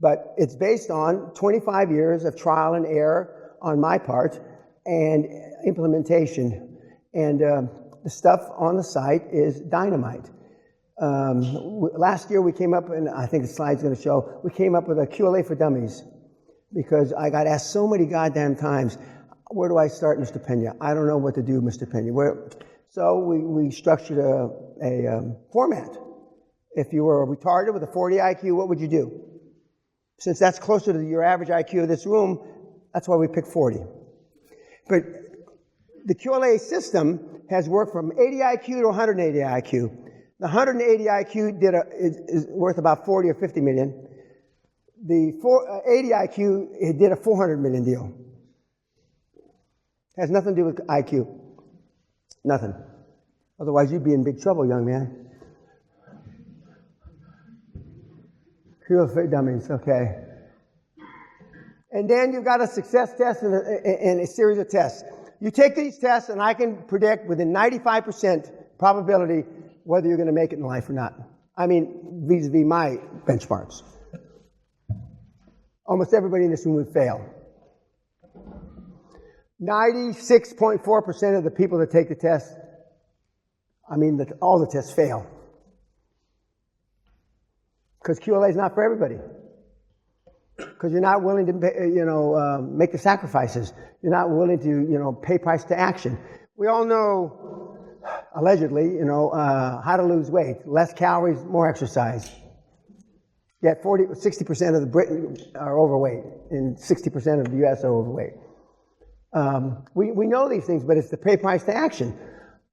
But it's based on 25 years of trial and error on my part and implementation. And the stuff on the site is dynamite. Last year we came up, and I think the slide's going to show, we came up with a QLA for Dummies because I got asked so many goddamn times, where do I start, Mr. Peña? I don't know what to do, Mr. Peña. So we structured a format. If you were retarded with a 40 IQ, what would you do? Since that's closer to your average IQ of this room, that's why we picked 40. But The QAA system has worked from 80 IQ to 180 IQ. The 180 IQ is worth about 40 or 50 million. The 80 IQ, it did a 400 million deal. Has nothing to do with IQ. Nothing. Otherwise, you'd be in big trouble, young man. Real fit dummies, okay. And then you've got a success test and a series of tests. You take these tests, and I can predict within 95% probability whether you're going to make it in life or not. I mean, vis-a-vis my benchmarks. Almost everybody in this room would fail. 96.4% of the people that take the test, all the tests fail. Because QLA is not for everybody. Because you're not willing to, make the sacrifices. You're not willing to, pay price to action. We all know, allegedly, how to lose weight. Less calories, more exercise. Yet 60% of the Britain are overweight, and 60% of the U.S. are overweight. We know these things, but it's the pay price to action.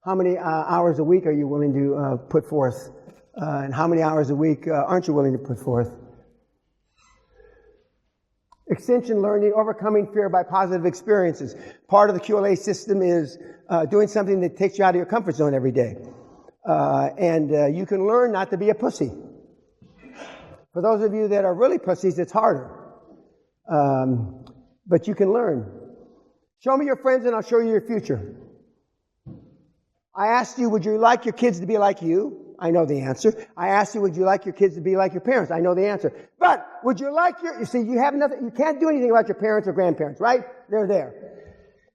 How many hours a week are you willing to put forth? And how many hours a week aren't you willing to put forth? Extension learning, overcoming fear by positive experiences. Part of the QLA system is doing something that takes you out of your comfort zone every day. And you can learn not to be a pussy. For those of you that are really pussies, it's harder. But you can learn. Show me your friends and I'll show you your future. I asked you, would you like your kids to be like you? I know the answer. I asked you, would you like your kids to be like your parents? I know the answer. But would you like you see, you have nothing, you can't do anything about your parents or grandparents, right? They're there.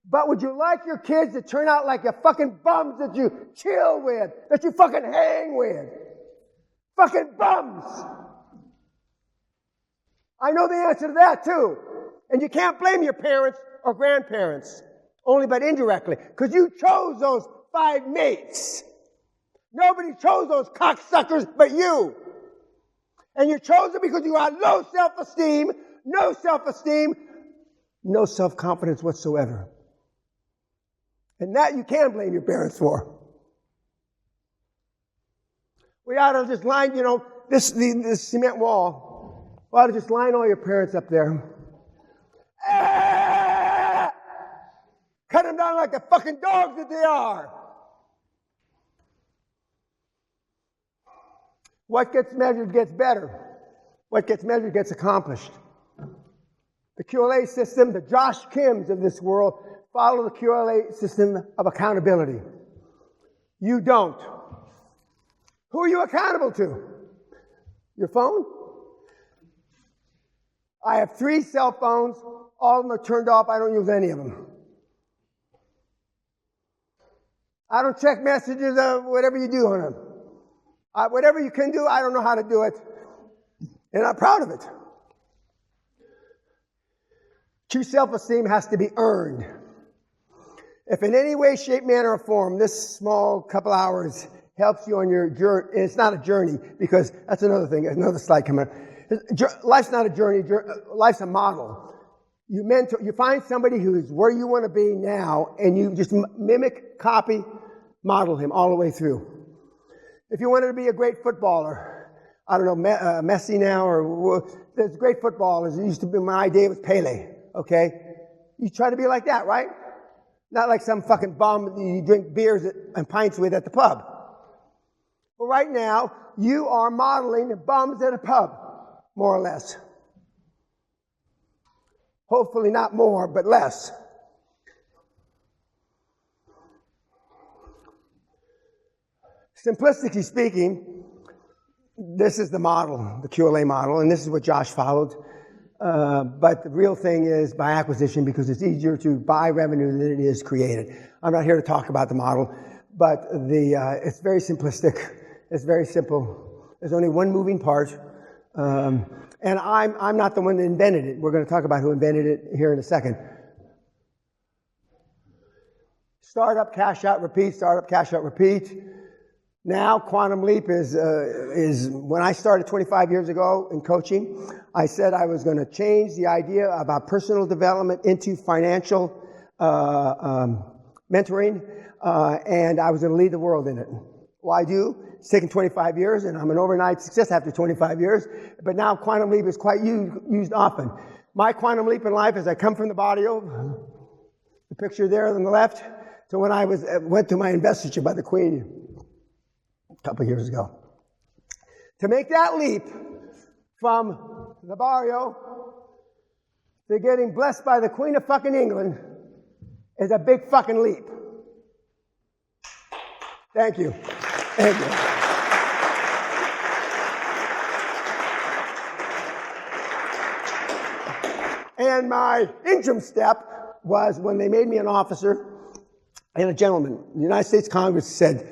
But would you like your kids to turn out like the fucking bums that you chill with, that you fucking hang with? Fucking bums! I know the answer to that too. And you can't blame your parents or grandparents, only but indirectly, because you chose those 5 mates. Nobody chose those cocksuckers but you. And you chose them because you had low self-esteem, no self-confidence whatsoever. And that you can blame your parents for. We ought to just line, this cement wall. We ought to just line all your parents up there. Cut them down like the fucking dogs that they are. What gets measured gets better. What gets measured gets accomplished. The QLA system, the Josh Kims of this world, follow the QLA system of accountability. You don't. Who are you accountable to? Your phone? I have 3 cell phones. All of them are turned off. I don't use any of them. I don't check messages or whatever you do on them. Whatever you can do, I don't know how to do it. And I'm proud of it. True self-esteem has to be earned. If in any way, shape, manner, or form, this small couple hours helps you on your journey, and it's not a journey, because that's another thing, another slide coming up. Life's not a journey, life's a model. You find somebody who's where you want to be now, and you just mimic, copy, model him all the way through. If you wanted to be a great footballer, I don't know, Messi now, or there's great footballers. It used to be, my idea was Pele, okay? You try to be like that, right? Not like some fucking bum that you drink beers and pints with at the pub. But right now, you are modeling bums at a pub, more or less. Hopefully not more, but less. Simplistically speaking, this is the model, the QLA model, and this is what Josh followed. But the real thing is by acquisition, because it's easier to buy revenue than it is created. I'm not here to talk about the model, but it's very simplistic. It's very simple. There's only one moving part, and I'm not the one that invented it. We're going to talk about who invented it here in a second. Startup, cash out, repeat. Startup, cash out, repeat. Now, Quantum Leap is when I started 25 years ago in coaching, I said I was going to change the idea about personal development into financial mentoring, and I was going to lead the world in it. Well, I do. It's taken 25 years, and I'm an overnight success after 25 years, but now quantum leap is quite used often. My quantum leap in life is I come from the barrio, the picture there on the left, to when I went to my investiture by the Queen a couple of years ago. To make that leap from the barrio to getting blessed by the Queen of fucking England is a big fucking leap. Thank you. Thank you. And my interim step was when they made me an officer and a gentleman. The United States Congress said,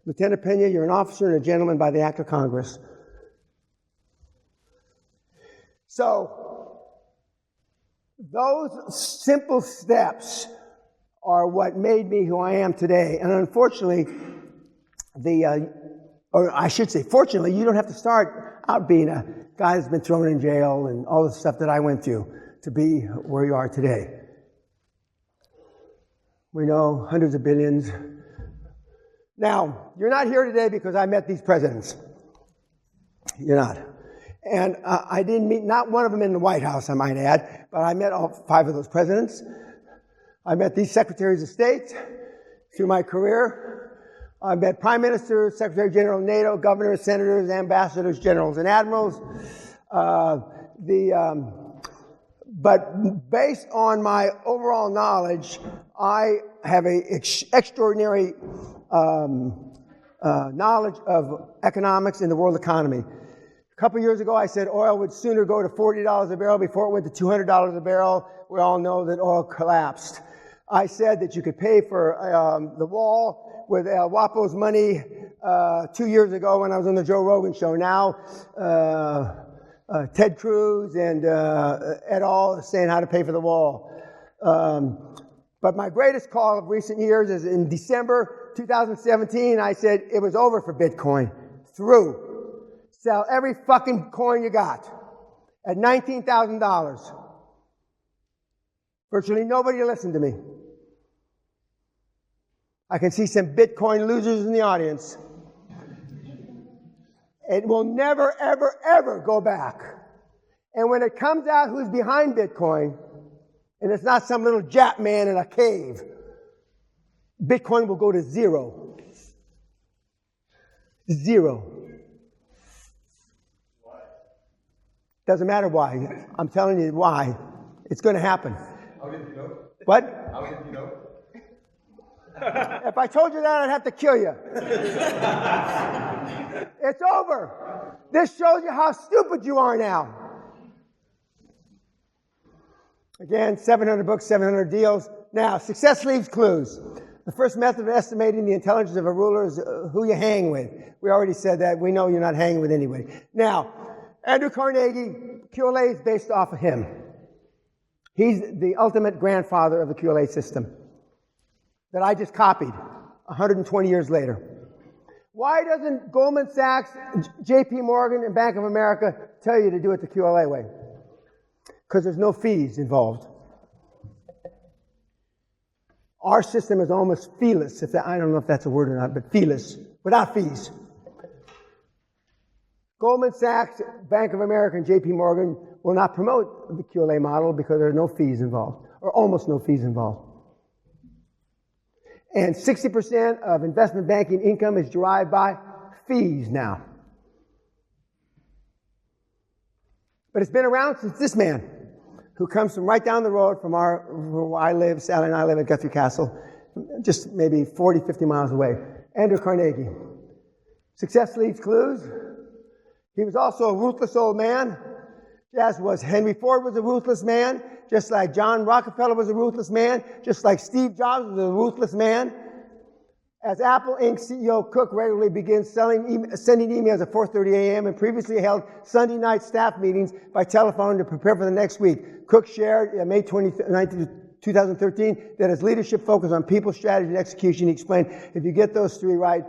Lieutenant Peña, you're an officer and a gentleman by the act of Congress. So, those simple steps are what made me who I am today. And unfortunately, or I should say, fortunately, you don't have to start out being a guy that's been thrown in jail and all the stuff that I went through to be where you are today. We know hundreds of billions. Now, you're not here today because I met these presidents. You're not. And I didn't meet not one of them in the White House, I might add, but I met all 5 of those presidents. I met these secretaries of state through my career. I met prime ministers, secretary general of NATO, governors, senators, ambassadors, generals, and admirals. But based on my overall knowledge, I have an extraordinary knowledge of economics in the world economy. A couple years ago, I said oil would sooner go to $40 a barrel before it went to $200 a barrel. We all know that oil collapsed. I said that you could pay for the wall with El Guapo's money 2 years ago when I was on the Joe Rogan show. Now, Ted Cruz and et al. Saying how to pay for the wall. But my greatest call of recent years is in December 2017, I said it was over for Bitcoin. Through. Sell every fucking coin you got at $19,000. Virtually nobody listened to me. I can see some Bitcoin losers in the audience. It will never, ever, ever go back. And when it comes out who's behind Bitcoin, and it's not some little Jap man in a cave, Bitcoin will go to zero. Zero. Doesn't matter why. I'm telling you why. It's going to happen. How did you know? What? How did you know? If I told you that, I'd have to kill you. It's over. This shows you how stupid you are now. Again, 700 books, 700 deals. Now, success leaves clues. The first method of estimating the intelligence of a ruler is who you hang with. We already said that. We know you're not hanging with anybody. Now, Andrew Carnegie, QAA is based off of him. He's the ultimate grandfather of the QAA system that I just copied 120 years later. Why doesn't Goldman Sachs, JP Morgan, and Bank of America tell you to do it the QAA way? Because there's no fees involved. Our system is almost feeless. I don't know if that's a word or not, but feeless, without fees. Goldman Sachs, Bank of America, and JP Morgan will not promote the QAA model because there are no fees involved, or almost no fees involved. And 60% of investment banking income is derived by fees now. But it's been around since this man, who comes from right down the road from where I live, Sally and I live at Guthrie Castle, just maybe 40, 50 miles away. Andrew Carnegie. Success leaves clues. He was also a ruthless old man, as was Henry Ford was a ruthless man, just like John Rockefeller was a ruthless man, just like Steve Jobs was a ruthless man. As Apple Inc. CEO Cook regularly begins sending emails at 4:30 a.m. and previously held Sunday night staff meetings by telephone to prepare for the next week, Cook shared May 29, 2013 that his leadership focused on people, strategy, and execution. He explained, if you get those 3 right,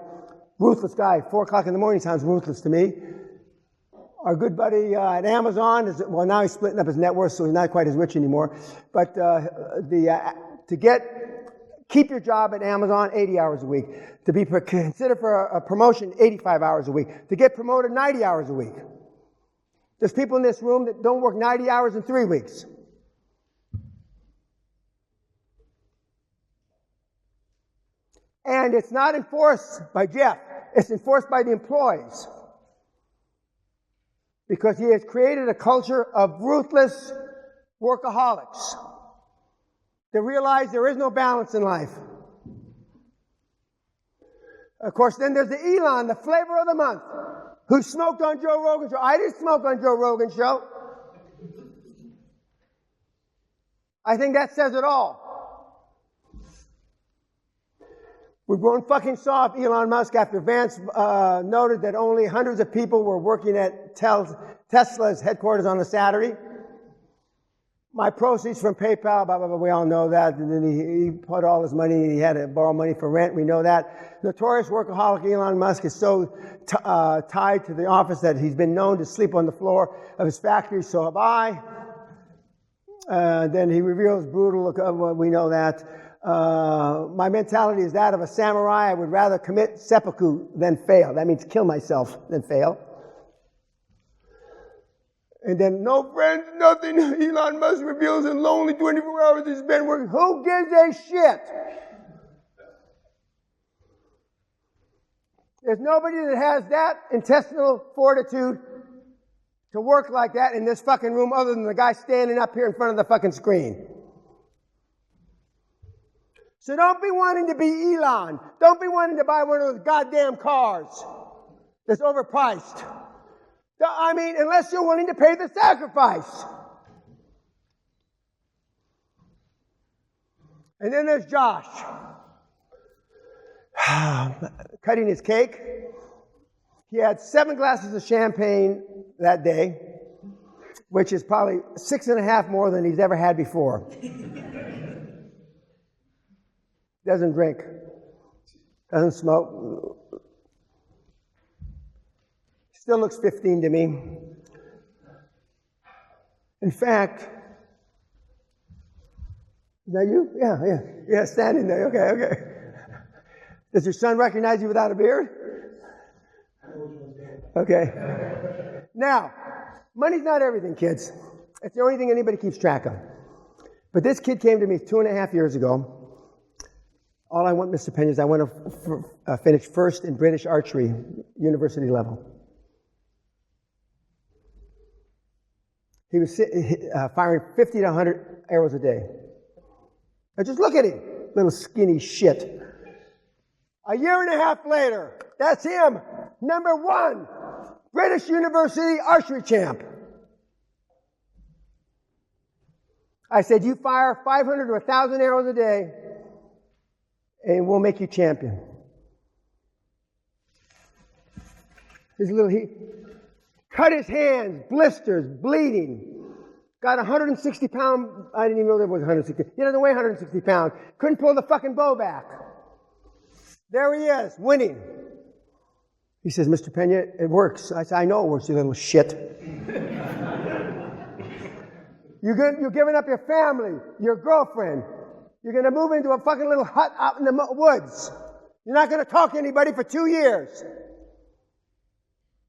ruthless guy, 4 o'clock in the morning sounds ruthless to me. Our good buddy at Amazon well, now he's splitting up his net worth, so he's not quite as rich anymore. But to get keep your job at Amazon, 80 hours a week. To be considered for a promotion, 85 hours a week. To get promoted, 90 hours a week. There's people in this room that don't work 90 hours in 3 weeks. And it's not enforced by Jeff. It's enforced by the employees. Because he has created a culture of ruthless workaholics that realize there is no balance in life. Of course, then there's the Elon, the flavor of the month, who smoked on Joe Rogan's show. I didn't smoke on Joe Rogan's show. I think that says it all. We've grown fucking soft, Elon Musk, after Vance noted that only hundreds of people were working at Tesla's headquarters on a Saturday. My proceeds from PayPal, blah, blah, blah, we all know that. And then he put all his money, he had to borrow money for rent, we know that. Notorious workaholic Elon Musk is so tied to the office that he's been known to sleep on the floor of his factory, so have I. Then he reveals brutal, we know that. My mentality is that of a samurai. I would rather commit seppuku than fail. That means kill myself than fail. And then, no friends, nothing. Elon Musk reveals in lonely 24 hours he's been working. Who gives a shit? There's nobody that has that intestinal fortitude to work like that in this fucking room other than the guy standing up here in front of the fucking screen. So don't be wanting to be Elon. Don't be wanting to buy one of those goddamn cars that's overpriced. I mean, unless you're willing to pay the sacrifice. And then there's Josh. Cutting his cake. He had 7 glasses of champagne that day, which is probably 6.5 more than he's ever had before. Doesn't drink. Doesn't smoke. Still looks 15 to me. In fact, is that you? Yeah, standing there. Okay. Does your son recognize you without a beard? Okay. Now, money's not everything, kids. It's the only thing anybody keeps track of. But this kid came to me 2.5 years ago. All I want, Mr. Peña, is I want to finish first in British archery, university level. He was firing 50 to 100 arrows a day. Now just look at him, little skinny shit. A year and a half later, that's him, #1, British University archery champ. I said, you fire 500 to 1,000 arrows a day, and we'll make you champion. He cut his hands, blisters, bleeding. Got 160 pound, I didn't even know there was 160. He doesn't weigh 160 pounds. Couldn't pull the fucking bow back. There he is, winning. He says, Mr. Peña, it works. I said, I know it works, you little shit. You're giving up your family, your girlfriend. You're going to move into a fucking little hut out in the woods. You're not going to talk to anybody for 2 years. It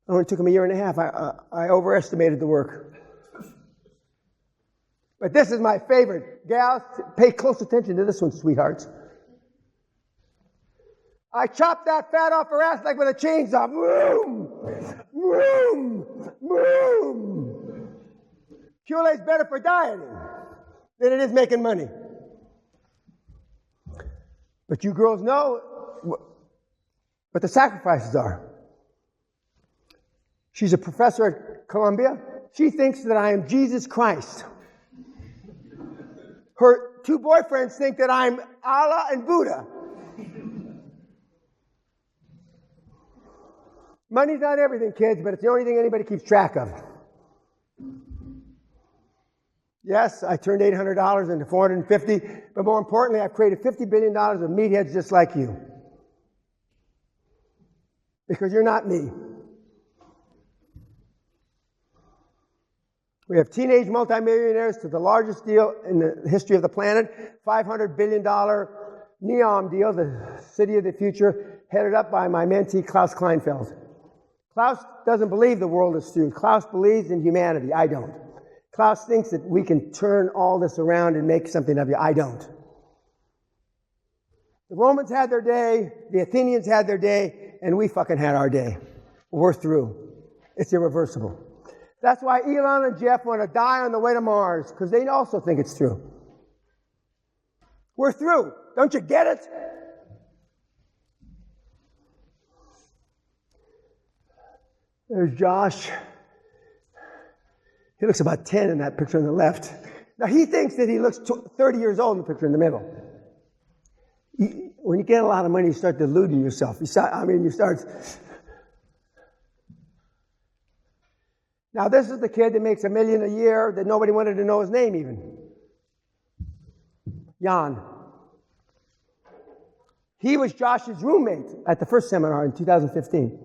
only took him a year and a half. I overestimated the work. But this is my favorite. Gals, pay close attention to this one, sweethearts. I chopped that fat off her ass like with a chainsaw. Boom! Boom! Boom! QAA's better for dieting than it is making money. But you girls know what the sacrifices are. She's a professor at Columbia. She thinks that I am Jesus Christ. Her 2 boyfriends think that I'm Allah and Buddha. Money's not everything, kids, but it's the only thing anybody keeps track of. Yes, I turned $800 into $450, but more importantly, I've created $50 billion of meatheads just like you. Because you're not me. We have teenage multimillionaires to the largest deal in the history of the planet, $500 billion NEOM deal, the city of the future, headed up by my mentee, Klaus Kleinfeld. Klaus doesn't believe the world is through. Klaus believes in humanity. I don't. Klaus thinks that we can turn all this around and make something of you. I don't. The Romans had their day, the Athenians had their day, and we fucking had our day. We're through. It's irreversible. That's why Elon and Jeff want to die on the way to Mars, because they also think it's true. We're through. Don't you get it? There's Josh. He looks about 10 in that picture on the left. Now, he thinks that he looks 30 years old in the picture in the middle. When you get a lot of money, you start deluding yourself. You start. Now, this is the kid that makes $1 million a year that nobody wanted to know his name even. Jan. He was Josh's roommate at the first seminar in 2015.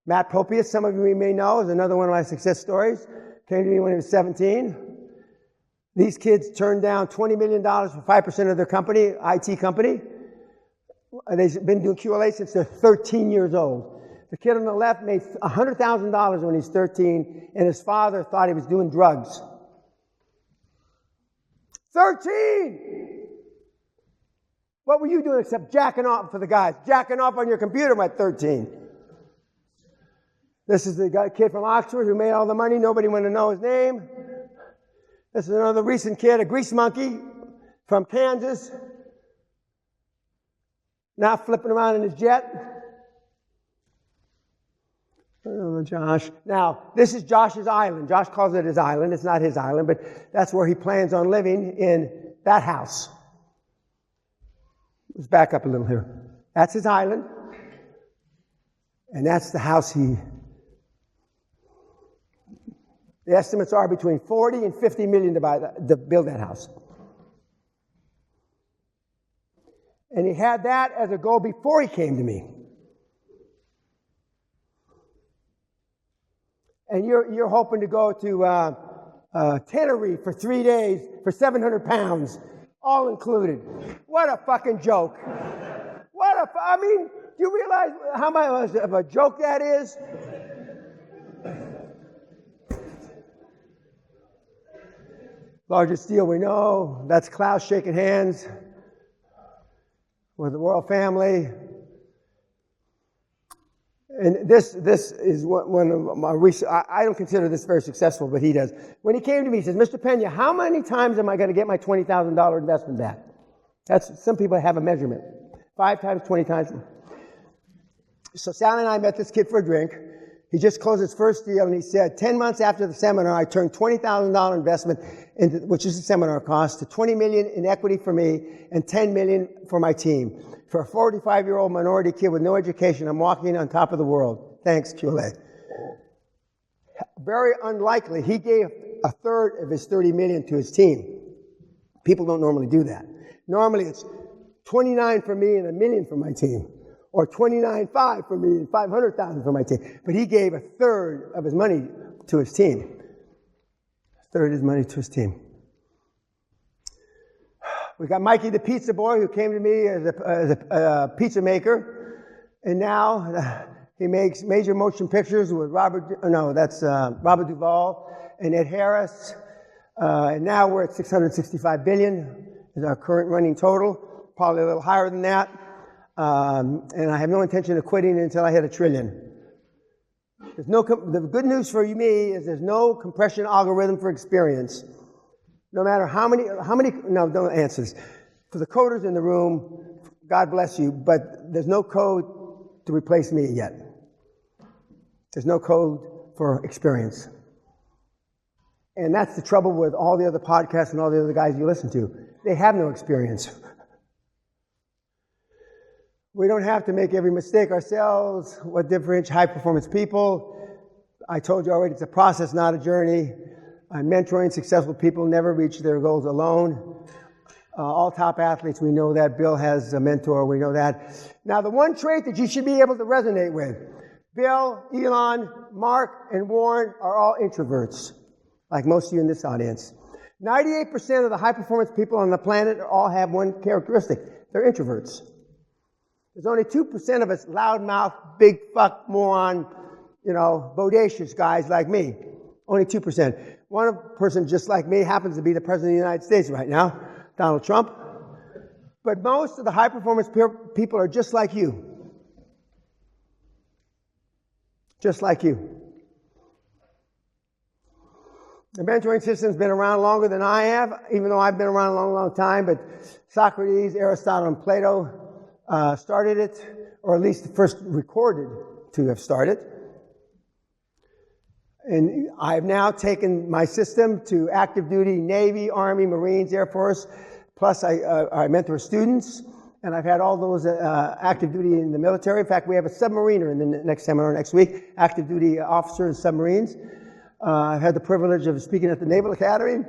Matt Popius, some of you may know, is another one of my success stories. Came to me when he was 17. These kids turned down $20 million for 5% of their company, IT company. They've been doing QAA since they're 13 years old. The kid on the left made $100,000 when he's 13, and his father thought he was doing drugs. 13! What were you doing except jacking off for the guys? Jacking off on your computer at 13. This is the kid from Oxford who made all the money. Nobody wanted to know his name. This is another recent kid, a grease monkey from Kansas. Now flipping around in his jet. Oh, Josh. Now, this is Josh's island. Josh calls it his island. It's not his island, but that's where he plans on living, in that house. Let's back up a little here. That's his island. And that's the house the estimates are between 40 and 50 million to build that house. And he had that as a goal before he came to me. And you're hoping to go to Tenerife for 3 days for 700 pounds, all included. What a fucking joke. I mean, do you realize how much of a joke that is? Largest deal we know. That's Klaus shaking hands with the royal family. And this is one of my recent, I don't consider this very successful, but he does. When he came to me, he says, Mr. Peña, how many times am I going to get my $20,000 investment back? Some people have a measurement. 5 times, 20 times. So Sally and I met this kid for a drink. He just closed his first deal, and he said, 10 months after the seminar, I turned $20,000 investment, which is the seminar cost, to $20 million in equity for me and $10 million for my team. For a 45-year-old minority kid with no education, I'm walking on top of the world. Thanks, QAA. Very unlikely. He gave a third of his $30 million to his team. People don't normally do that. Normally, it's 29 for me and $1 million for my team. Or 29.5 for me and 500,000 for my team. But he gave a third of his money to his team. A third of his money to his team. We got Mikey the pizza boy who came to me as a pizza maker. And now he makes major motion pictures with Robert Duvall and Ed Harris. And now we're at 665 billion is our current running total. Probably a little higher than that. And I have no intention of quitting until I hit $1 trillion. The good news for me is there's no compression algorithm for experience. No matter how many, no, don't answer this. For the coders in the room, God bless you, but there's no code to replace me yet. There's no code for experience. And that's the trouble with all the other podcasts and all the other guys you listen to. They have no experience. We don't have to make every mistake ourselves. What differentiates high-performance people? I told you already, it's a process, not a journey. Mentoring successful people never reach their goals alone. All top athletes, we know that. Bill has a mentor, we know that. Now, the one trait that you should be able to resonate with. Bill, Elon, Mark, and Warren are all introverts, like most of you in this audience. 98% of the high-performance people on the planet all have one characteristic. They're introverts. There's only 2% of us loudmouth, big fuck, moron, bodacious guys like me. Only 2%. One person just like me happens to be the President of the United States right now, Donald Trump. But most of the high-performance people are just like you. Just like you. The mentoring system's been around longer than I have, even though I've been around a long, long time, but Socrates, Aristotle, and Plato started it, or at least first recorded to have started. And I've now taken my system to active duty Navy, Army, Marines, Air Force, plus I mentor students, and I've had all those active duty in the military. In fact, we have a submariner in the next seminar next week, active duty officer in submarines. I've had the privilege of speaking at the Naval Academy.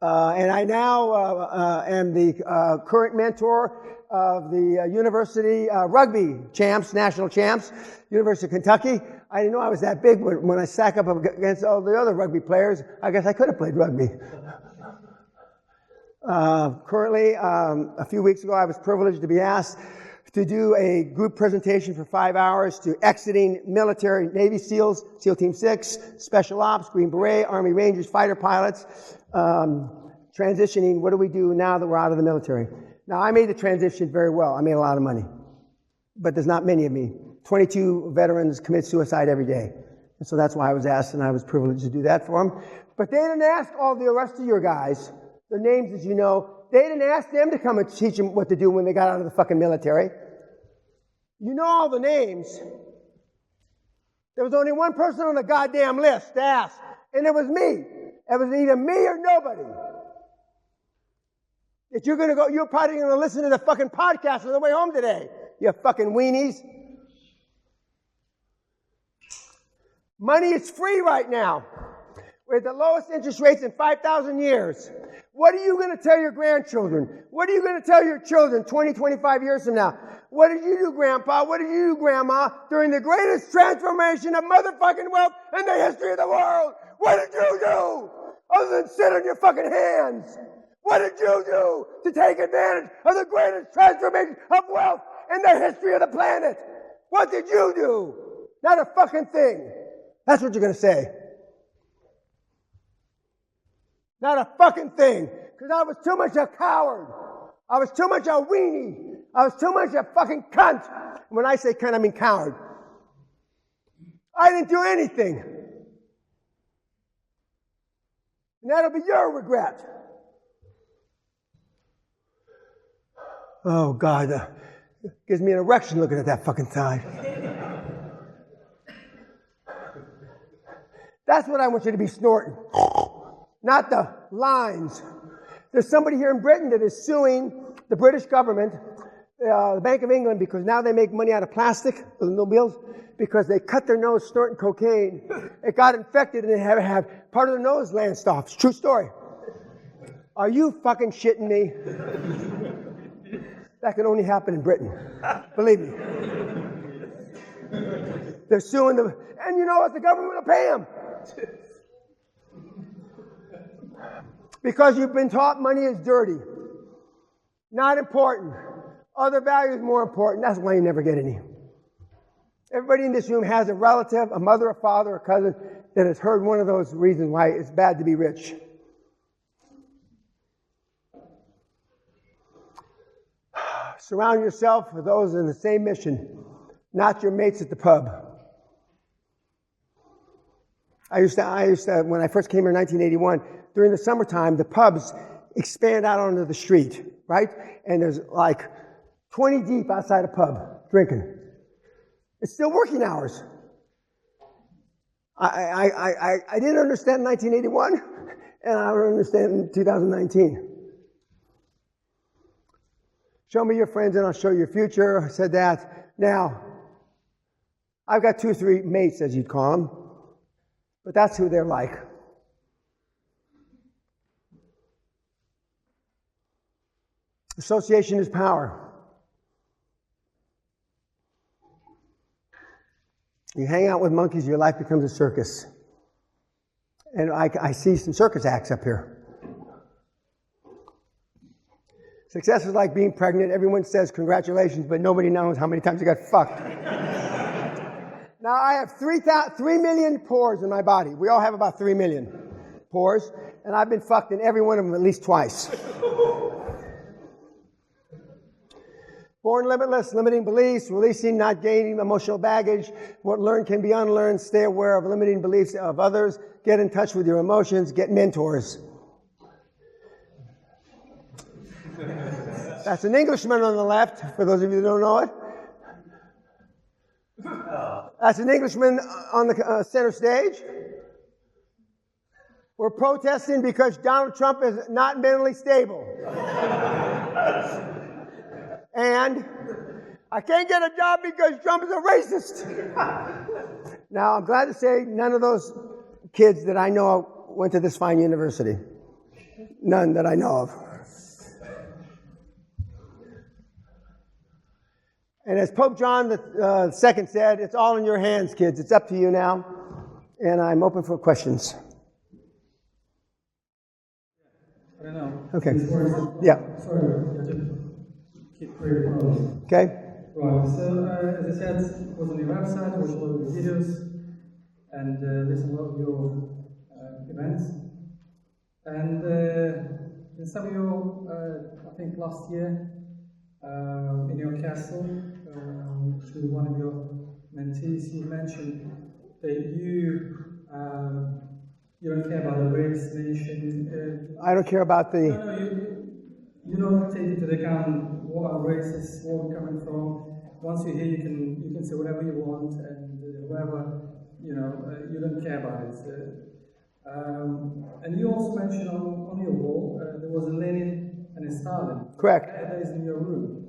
And I now am the current mentor of the University rugby champs, national champs, University of Kentucky. I didn't know I was that big, but when I stack up against all the other rugby players, I guess I could have played rugby. Currently, a few weeks ago, I was privileged to be asked to do a group presentation for 5 hours to exiting military Navy SEALs, SEAL Team 6, Special Ops, Green Beret, Army Rangers, fighter pilots, transitioning. What do we do now that we're out of the military? Now, I made the transition very well. I made a lot of money, but there's not many of me. 22 veterans commit suicide every day. And so that's why I was asked, and I was privileged to do that for them. But they didn't ask all the rest of your guys, their names as you know, they didn't ask them to come and teach them what to do when they got out of the fucking military. You know all the names. There was only one person on the goddamn list to ask, and it was me. It was either me or nobody. If you're going to go, you're probably going to listen to the fucking podcast on the way home today, you fucking weenies. Money is free right now. We're at the lowest interest rates in 5,000 years. What are you going to tell your grandchildren? What are you going to tell your children 20, 25 years from now? What did you do, Grandpa? What did you do, Grandma, during the greatest transformation of motherfucking wealth in the history of the world? What did you do other than sit on your fucking hands? What did you do to take advantage of the greatest transformation of wealth in the history of the planet? What did you do? Not a fucking thing. That's what you're going to say. Not a fucking thing. Because I was too much a coward. I was too much a weenie. I was too much a fucking cunt. When I say cunt, I mean coward. I didn't do anything. And that'll be your regret. Oh, God. Gives me an erection looking at that fucking time. That's what I want you to be snorting. Not the lines. There's somebody here in Britain that is suing the British government, the Bank of England, because now they make money out of plastic, the no bills, because they cut their nose snorting cocaine. It got infected and they have part of their nose lanced off. It's a true story. Are you fucking shitting me? That can only happen in Britain. Believe me. They're suing them. And you know what? The government will pay them. Because you've been taught money is dirty. Not important. Other values more important. That's why you never get any. Everybody in this room has a relative, a mother, a father, a cousin that has heard one of those reasons why it's bad to be rich. Surround yourself with those in the same mission, not your mates at the pub. I used to, when I first came here in 1981, during the summertime, the pubs expand out onto the street, right? And there's like 20 deep outside a pub drinking. It's still working hours. I didn't understand in 1981, and I don't understand in 2019. Show me your friends and I'll show you your future. I said that. Now, I've got 2 or 3 mates, as you'd call them, but that's who they're like. Association is power. You hang out with monkeys, your life becomes a circus. And I see some circus acts up here. Success is like being pregnant. Everyone says congratulations, but nobody knows how many times you got fucked. Now, I have 3 million pores in my body. We all have about 3 million pores, and I've been fucked in every one of them at least twice. Born limitless, limiting beliefs, releasing, not gaining emotional baggage. What learned can be unlearned. Stay aware of limiting beliefs of others. Get in touch with your emotions. Get mentors. That's an Englishman on the left, for those of you who don't know it. That's an Englishman on the center stage. We're protesting because Donald Trump is not mentally stable. And I can't get a job because Trump is a racist. Now, I'm glad to say none of those kids that I know of went to this fine university. None that I know of. And as Pope John II said, it's all in your hands, kids. It's up to you now. And I'm open for questions. I don't know. Okay. Yeah. Sorry. Keep pretty close. Okay. Right. So, as I said, it was on your website, watched a lot of your videos, and listened a lot of your events. And in some of your, I think last year, in your castle, through one of your mentees, you mentioned that you don't care about the race, nation. I don't care about the... No, you don't take into account what our race is, where we're coming from. Once you're here, you can say whatever you want, and whatever, you don't care about it. And you also mentioned on your wall, there was a Lenin and a Stalin. Correct. That is in your room.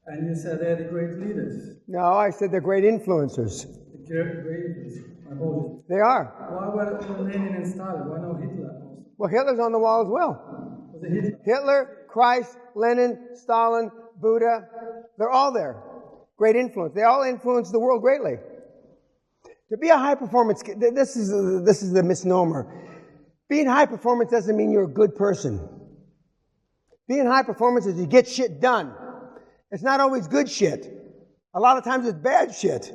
And you said they're the great leaders. No, I said they're great influencers. The great leaders. I apologize. They are. Why were Lenin and Stalin? Why not Hitler? Well, Hitler's on the wall as well. Was it Hitler? Hitler, Christ, Lenin, Stalin, Buddha, they're all there. Great influence. They all influence the world greatly. To be a high performance, this is the misnomer. Being high performance doesn't mean you're a good person. Being high performance is you get shit done. It's not always good shit. A lot of times it's bad shit.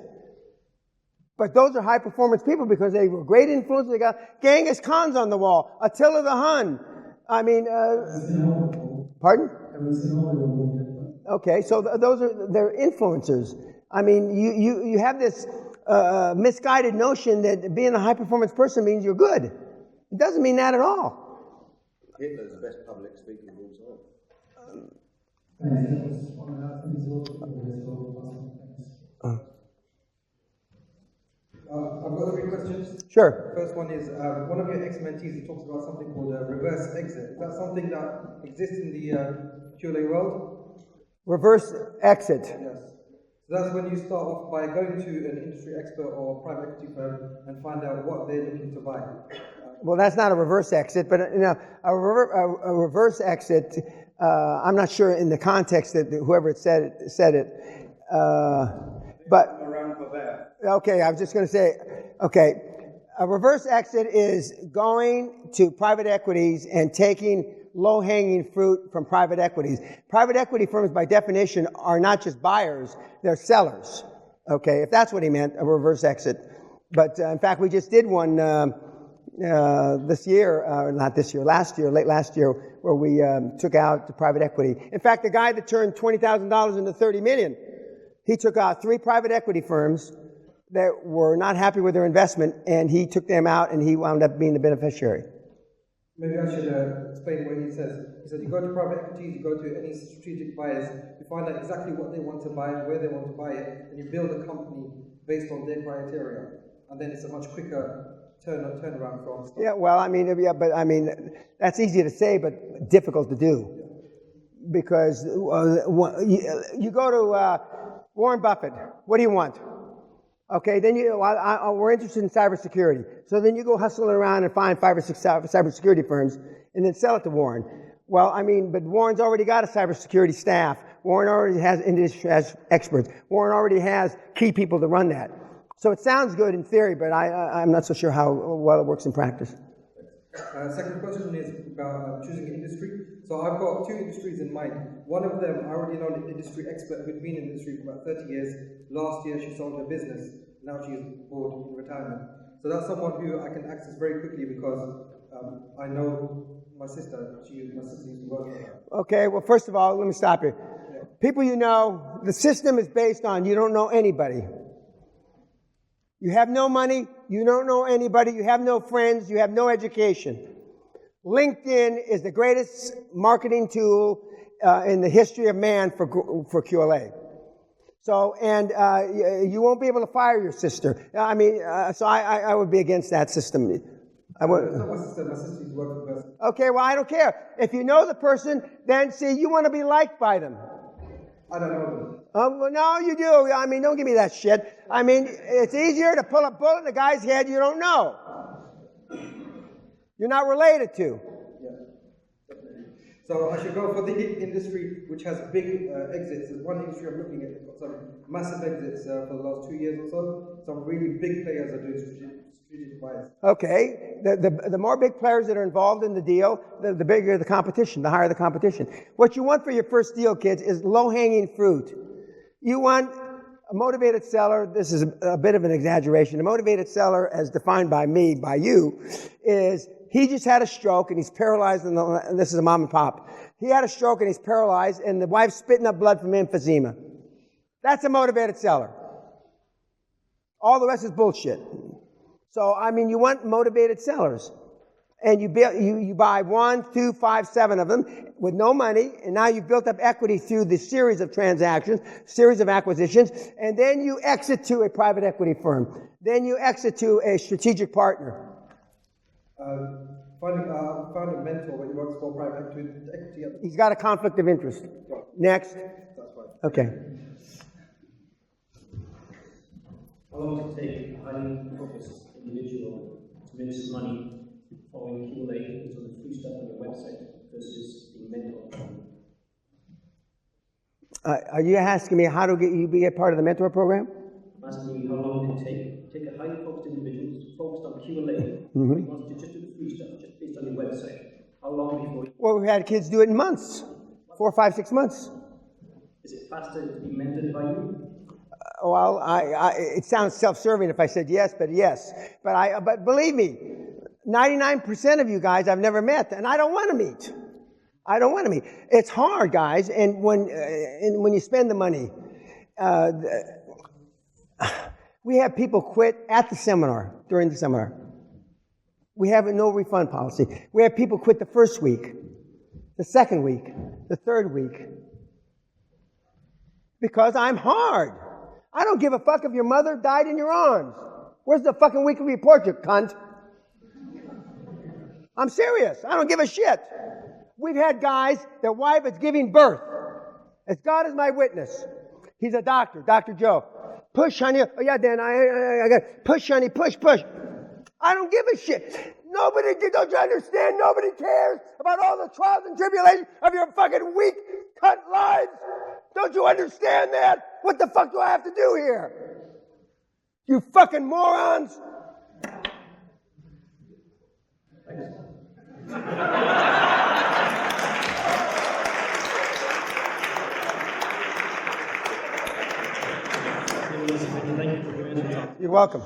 But those are high performance people because they were great influence. They got Genghis Khan's on the wall, Attila the Hun. I mean, pardon? Okay, so they're influencers. I mean, you have this misguided notion that being a high performance person means you're good. It doesn't mean that at all. Hitler's the best public speaker of all time. I've got 3 questions. Sure. First one is, one of your ex-mentees, he talks about something called a reverse exit. Is that something that exists in the QAA world? Reverse exit. Yes. So that's when you start off by going to an industry expert or a private equity firm and find out what they're looking to buy. Well, that's not a reverse exit, but a reverse exit, I'm not sure in the context that whoever said it. But Around for that. okay, I was just going to say, okay, a reverse exit is going to private equities and taking low-hanging fruit from private equities. Private equity firms, by definition, are not just buyers, they're sellers. Okay, if that's what he meant, a reverse exit. But in fact, we just did one this year, not this year, last year, late last year, where we took out the private equity. In fact, the guy that turned $20,000 into $30 million, he took out 3 private equity firms that were not happy with their investment, and he took them out, and he wound up being the beneficiary. Maybe I should explain what he says. He said you go to private equities, you go to any strategic buyers, you find out exactly what they want to buy, where they want to buy it, and you build a company based on their criteria. And then it's a much quicker turnaround from stock. Yeah, well, I mean, that's easy to say, but difficult to do. Because you go to Warren Buffett, what do you want? Okay, then we're interested in cybersecurity. So then you go hustling around and find 5 or 6 cybersecurity firms and then sell it to Warren. Well, I mean, but Warren's already got a cybersecurity staff. Warren already has industry experts. Warren already has key people to run that. So it sounds good in theory, but I'm not so sure how well it works in practice. Second question is about choosing an industry. So I've got two industries in mind. One of them, I already know an industry expert who'd been in the industry for about 30 years. Last year she sold her business. Now she's bored in retirement. So that's someone who I can access very quickly because I know my sister. My sister used to work with her. Okay, well, first of all, let me stop you. People you know, the system is based on you don't know anybody. You have no money, you don't know anybody, you have no friends, you have no education. LinkedIn is the greatest marketing tool in the history of man for QLA. So, and you won't be able to fire your sister. I mean, so I would be against that system. I would. It's not my sister used to work with the person. Okay, well, I don't care. If you know the person, then see, you want to be liked by them. I don't know them. Well, no, you do. I mean, don't give me that shit. I mean, it's easier to pull a bullet in a guy's head you don't know. You're not related to. Yeah, definitely. So I should go for the industry which has big exits. There's one industry I'm looking at, got some massive exits for the last 2 years or so. Some really big players are doing strategic buys. Okay, the more big players that are involved in the deal, the bigger the competition, the higher the competition. What you want for your first deal, kids, is low-hanging fruit. You want a motivated seller. This is a bit of an exaggeration. A motivated seller, as defined by me, by you, is he just had a stroke and he's paralyzed, and this is a mom and pop. He had a stroke and he's paralyzed, and the wife's spitting up blood from emphysema. That's a motivated seller. All the rest is bullshit. So, I mean, you want motivated sellers. And you buy 1, 2, 5, 7 of them with no money, and now you've built up equity through the series of transactions, series of acquisitions, and then you exit to a private equity firm. Then you exit to a strategic partner. Found a mentor when he works for private equity. He's got a conflict of interest. Next. That's right. Okay. How long does it take a highly focused individual to make some money following QLA into the free stuff on your website versus being mentored? Are you asking me how to be a part of the mentor program? I'm asking you how long it can take a highly focused individual who's focused on QLA, but he wants to just do the free stuff just based on your website. How long before you... Well, we've had kids do it in months. 4, 5, 6 months. Is it faster to be mentored by you? Well, it sounds self-serving if I said yes, but yes. But believe me, 99% of you guys I've never met, and I don't want to meet. I don't want to meet. It's hard, guys, and when you spend the money, we have people quit at the seminar, during the seminar. We have a no refund policy. We have people quit the first week, the second week, the third week, because I'm hard. I don't give a fuck if your mother died in your arms. Where's the fucking weekly report, you cunt? I'm serious. I don't give a shit. We've had guys, their wife is giving birth. As God is my witness. He's a doctor, Dr. Joe. Push, honey. Oh, yeah, Dan, I got push, honey, push. I don't give a shit. Nobody, don't you understand? Nobody cares about all the trials and tribulations of your fucking weak cunt lives. Don't you understand that? What the fuck do I have to do here? You fucking morons. You're welcome.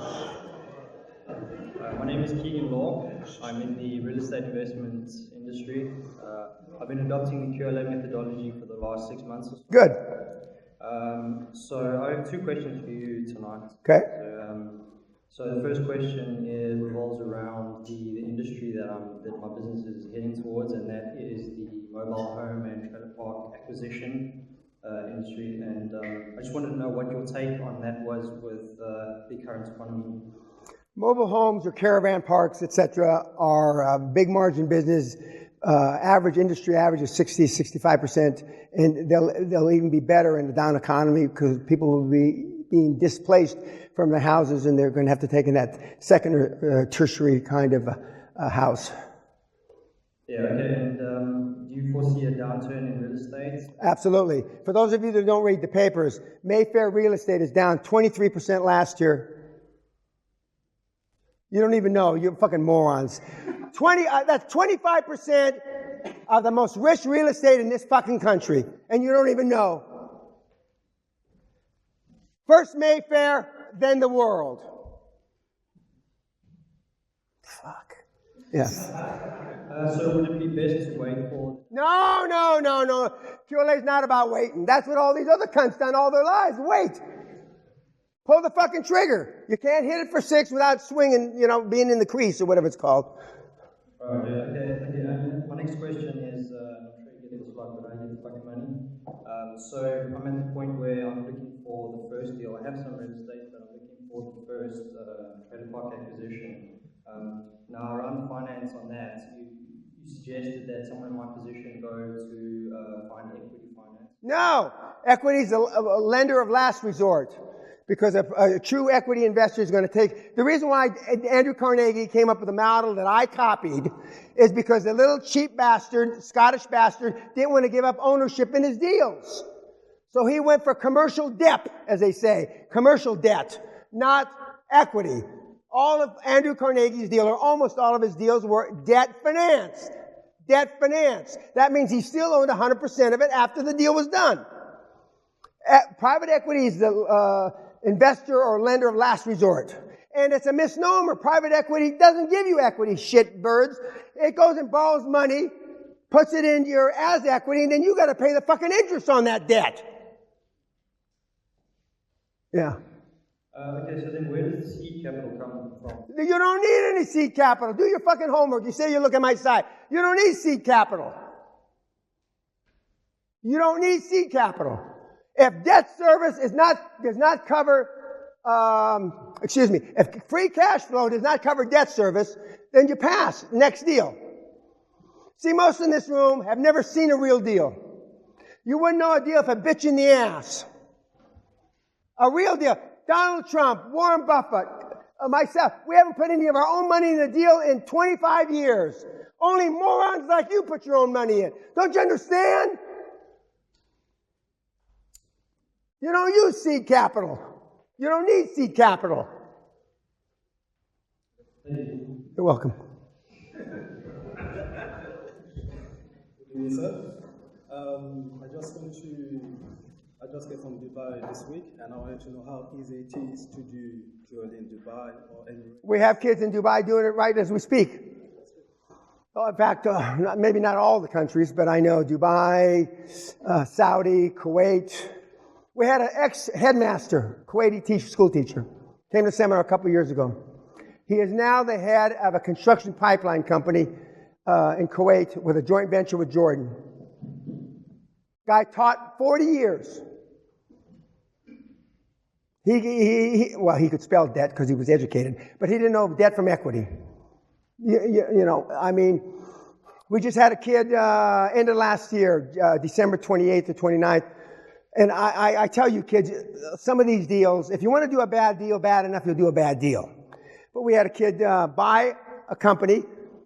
My name is Keegan Law. I'm in the real estate investment industry. I've been adopting the QLA methodology for the last 6 months or so. Good. So I have 2 questions for you tonight. Okay. So the first question revolves around the industry that my business is heading towards, and that is the mobile home and trailer park acquisition industry. And I just wanted to know what your take on that was with the current economy. Mobile homes or caravan parks, etc., are big margin business. Industry average is 60-65%, and they'll even be better in the down economy because people will be being displaced from the houses, and they're going to have to take in that second or tertiary kind of house. Yeah, okay. And do you foresee a downturn in real estate? Absolutely. For those of you that don't read the papers, Mayfair real estate is down 23% last year. You don't even know. You're fucking morons. That's 25% of the most rich real estate in this fucking country, and you don't even know. First Mayfair, then the world. Fuck. Yeah. So would it be best to wait for... No. QAA is not about waiting. That's what all these other cunts done all their lives. Wait. Pull the fucking trigger. You can't hit it for 6 without swinging, being in the crease or whatever it's called. Okay. My next question is, I'm sure you get this a lot, but I need the fucking money. So I'm at the point where I'm looking for the first deal. I have some real estate, but I'm looking for the first credit park acquisition. Now, around finance on that, you suggested that someone in my position go to find equity finance. No! Equity is a lender of last resort. Because a true equity investor is going to take... The reason why Andrew Carnegie came up with a model that I copied is because the little cheap bastard, Scottish bastard, didn't want to give up ownership in his deals. So he went for commercial debt, as they say. Commercial debt, not equity. All of Andrew Carnegie's deals, or almost all of his deals, were debt financed. Debt financed. That means he still owned 100% of it after the deal was done. Private equity is the... investor or lender of last resort. And it's a misnomer. Private equity doesn't give you equity, shitbirds. It goes and borrows money, puts it into your as equity, and then you got to pay the fucking interest on that debt. Yeah. Okay, so then where does the seed capital come from? You don't need any seed capital. Do your fucking homework. You say you look at my side. You don't need seed capital. You don't need seed capital. If debt service does not cover, if free cash flow does not cover debt service, then you pass. Next deal. See, most in this room have never seen a real deal. You wouldn't know a deal if it bit you in the ass. A real deal. Donald Trump, Warren Buffett, myself, we haven't put any of our own money in a deal in 25 years. Only morons like you put your own money in. Don't you understand? You don't use seed capital. You don't need seed capital. You're welcome. Sir, I just came from Dubai this week, and I wanted to know how easy it is to do QAA in Dubai or anywhere. We have kids in Dubai doing it right as we speak. Oh, in fact, maybe not all the countries, but I know Dubai, Saudi, Kuwait. We had an ex-headmaster, Kuwaiti school teacher, came to seminar a couple years ago. He is now the head of a construction pipeline company in Kuwait with a joint venture with Jordan. Guy taught 40 years. He could spell debt because he was educated, but he didn't know debt from equity. We just had a kid end of last year, December 28th or 29th. And I tell you kids, some of these deals, if you want to do a bad deal bad enough, you'll do a bad deal. But we had a kid buy a company,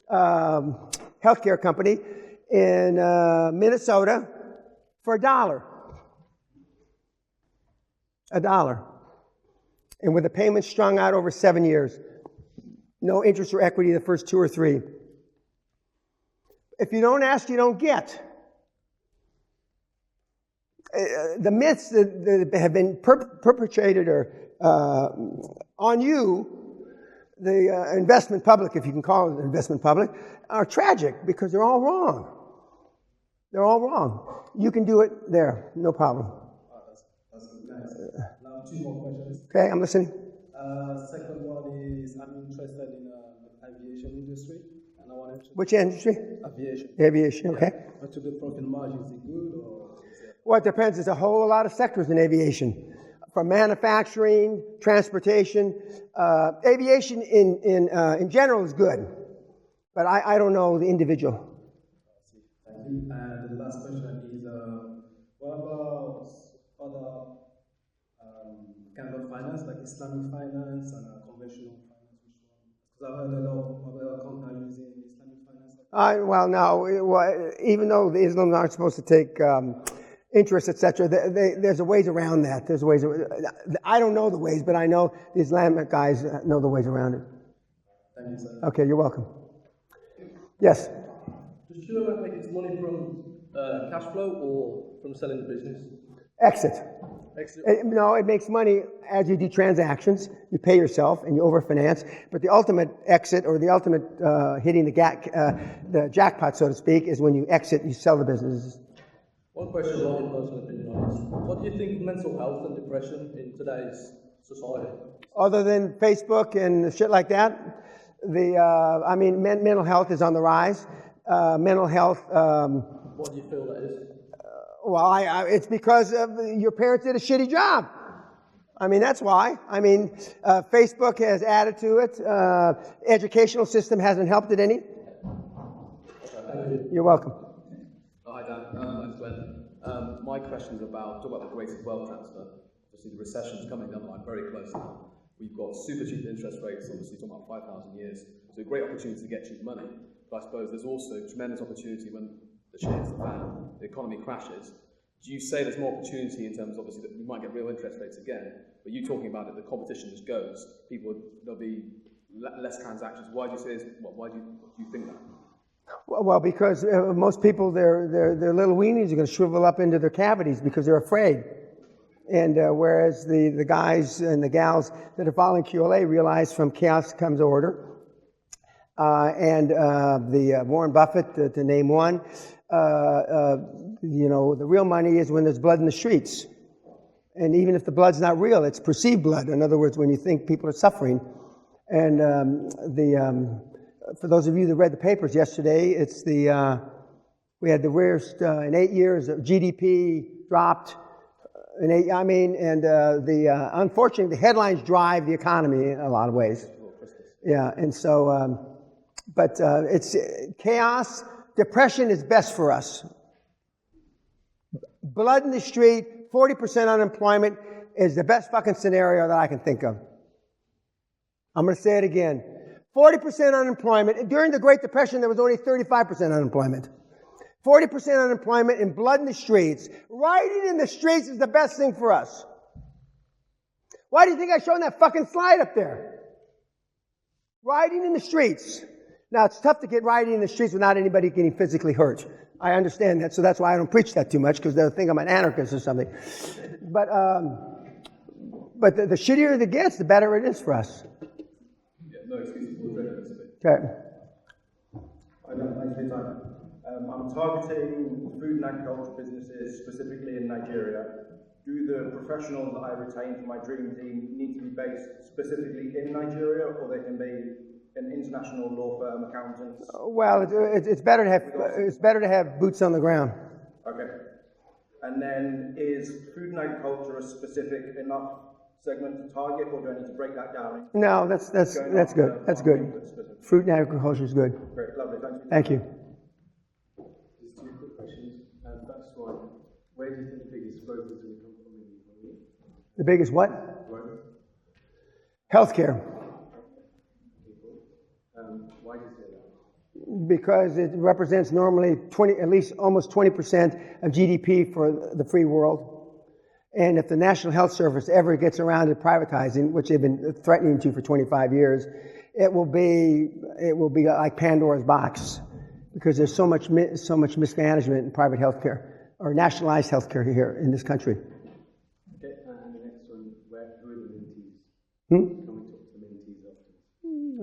healthcare company in Minnesota for $1. $1. And with the payments strung out over 7 years. No interest or equity the first 2 or 3. If you don't ask, you don't get. The myths that have been perpetrated on you, the investment public, if you can call it the investment public, are tragic because they're all wrong. They're all wrong. You can do it there, no problem. That's nice. Now 2 more questions. Okay, I'm listening. Second one is, I'm interested in the aviation industry, and I wanted to... Which industry? Aviation. Aviation, okay. Yeah. But to the profit margin, is it good or... Well, it depends. There's a whole lot of sectors in aviation, from manufacturing, transportation. Aviation in general is good, but I don't know the individual. Thank you. And the last question is, what about other kind of finance, like Islamic finance and conventional finance? Because I've heard a lot of other companies using Islamic finance. Even though the Islam aren't supposed to take interest, etc., there's a ways around that. There's ways. I don't know the ways, but I know the Islamic guys know the ways around it. Thank you, sir. Okay, you're welcome. Yes. Does QAA make its money from cash flow or from selling the business? Exit. Exit. No, it makes money as you do transactions. You pay yourself and you overfinance. But the ultimate exit, or the ultimate hitting the jackpot, so to speak, is when you exit, you sell the businesses. One question about your personal opinion on this. What do you think of mental health and depression in today's society? Other than Facebook and shit like that, mental health is on the rise. Mental health. What do you feel that is? Well, it's because your parents did a shitty job. I mean, that's why. I mean, Facebook has added to it. Educational system hasn't helped it any. You're welcome. Oh, hi, Dan. I'm Glenn. My question is talk about the greatest wealth transfer. Obviously, the recession's coming up, I'm very close now. We've got super cheap interest rates, obviously, talking about 5,000 years. So a great opportunity to get cheap money. But I suppose there's also tremendous opportunity when the shit hits the fan, the economy crashes. Do you say there's more opportunity in terms, obviously, that we might get real interest rates again, but you talking about it, the competition just goes, there'll be less transactions. Why do you say this? Why do you think that? Well, because most people, their little weenies are going to shrivel up into their cavities because they're afraid. And whereas the guys and the gals that are following QLA realize from chaos comes order. The Warren Buffett, to name one, the real money is when there's blood in the streets. And even if the blood's not real, it's perceived blood. In other words, when you think people are suffering. And for those of you that read the papers yesterday, it's we had the worst in 8 years. GDP dropped unfortunately, the headlines drive the economy in a lot of ways. Yeah, and so, it's chaos. Depression is best for us. Blood in the street, 40% unemployment is the best fucking scenario that I can think of. I'm going to say it again. 40% unemployment. During the Great Depression, there was only 35% unemployment. 40% unemployment and blood in the streets. Rioting in the streets is the best thing for us. Why do you think I showed that fucking slide up there? Rioting in the streets. Now, it's tough to get rioting in the streets without anybody getting physically hurt. I understand that, so that's why I don't preach that too much, because they'll think I'm an anarchist or something. But the shittier it gets, the better it is for us. Yeah, no excuses for the Okay. Hi, Dan. Thanks for your time. I'm targeting food and agriculture businesses, specifically in Nigeria. Do the professionals that I retain for my dream team need to be based specifically in Nigeria, or they can be an international law firm, accountants? Well, it's better to have boots on the ground. Okay. And then is food and agriculture a specific enough segment to target, or do I need to break that down? No, that's good. That's good. Fruit and agriculture is good. Great, lovely. Thank you. Just two quick questions. First one, where do you think the biggest growth is going to come from in the economy? The biggest what? Growth. Healthcare. Why do you say that? Because it represents normally almost 20% of GDP for the free world. And if the National Health Service ever gets around to privatizing, which they've been threatening to for 25 years, it will be like Pandora's box, because there's so much mismanagement in private healthcare or nationalized healthcare here in this country. Okay, and the next one, who are the mentees? Hmm? Can we talk to the mentees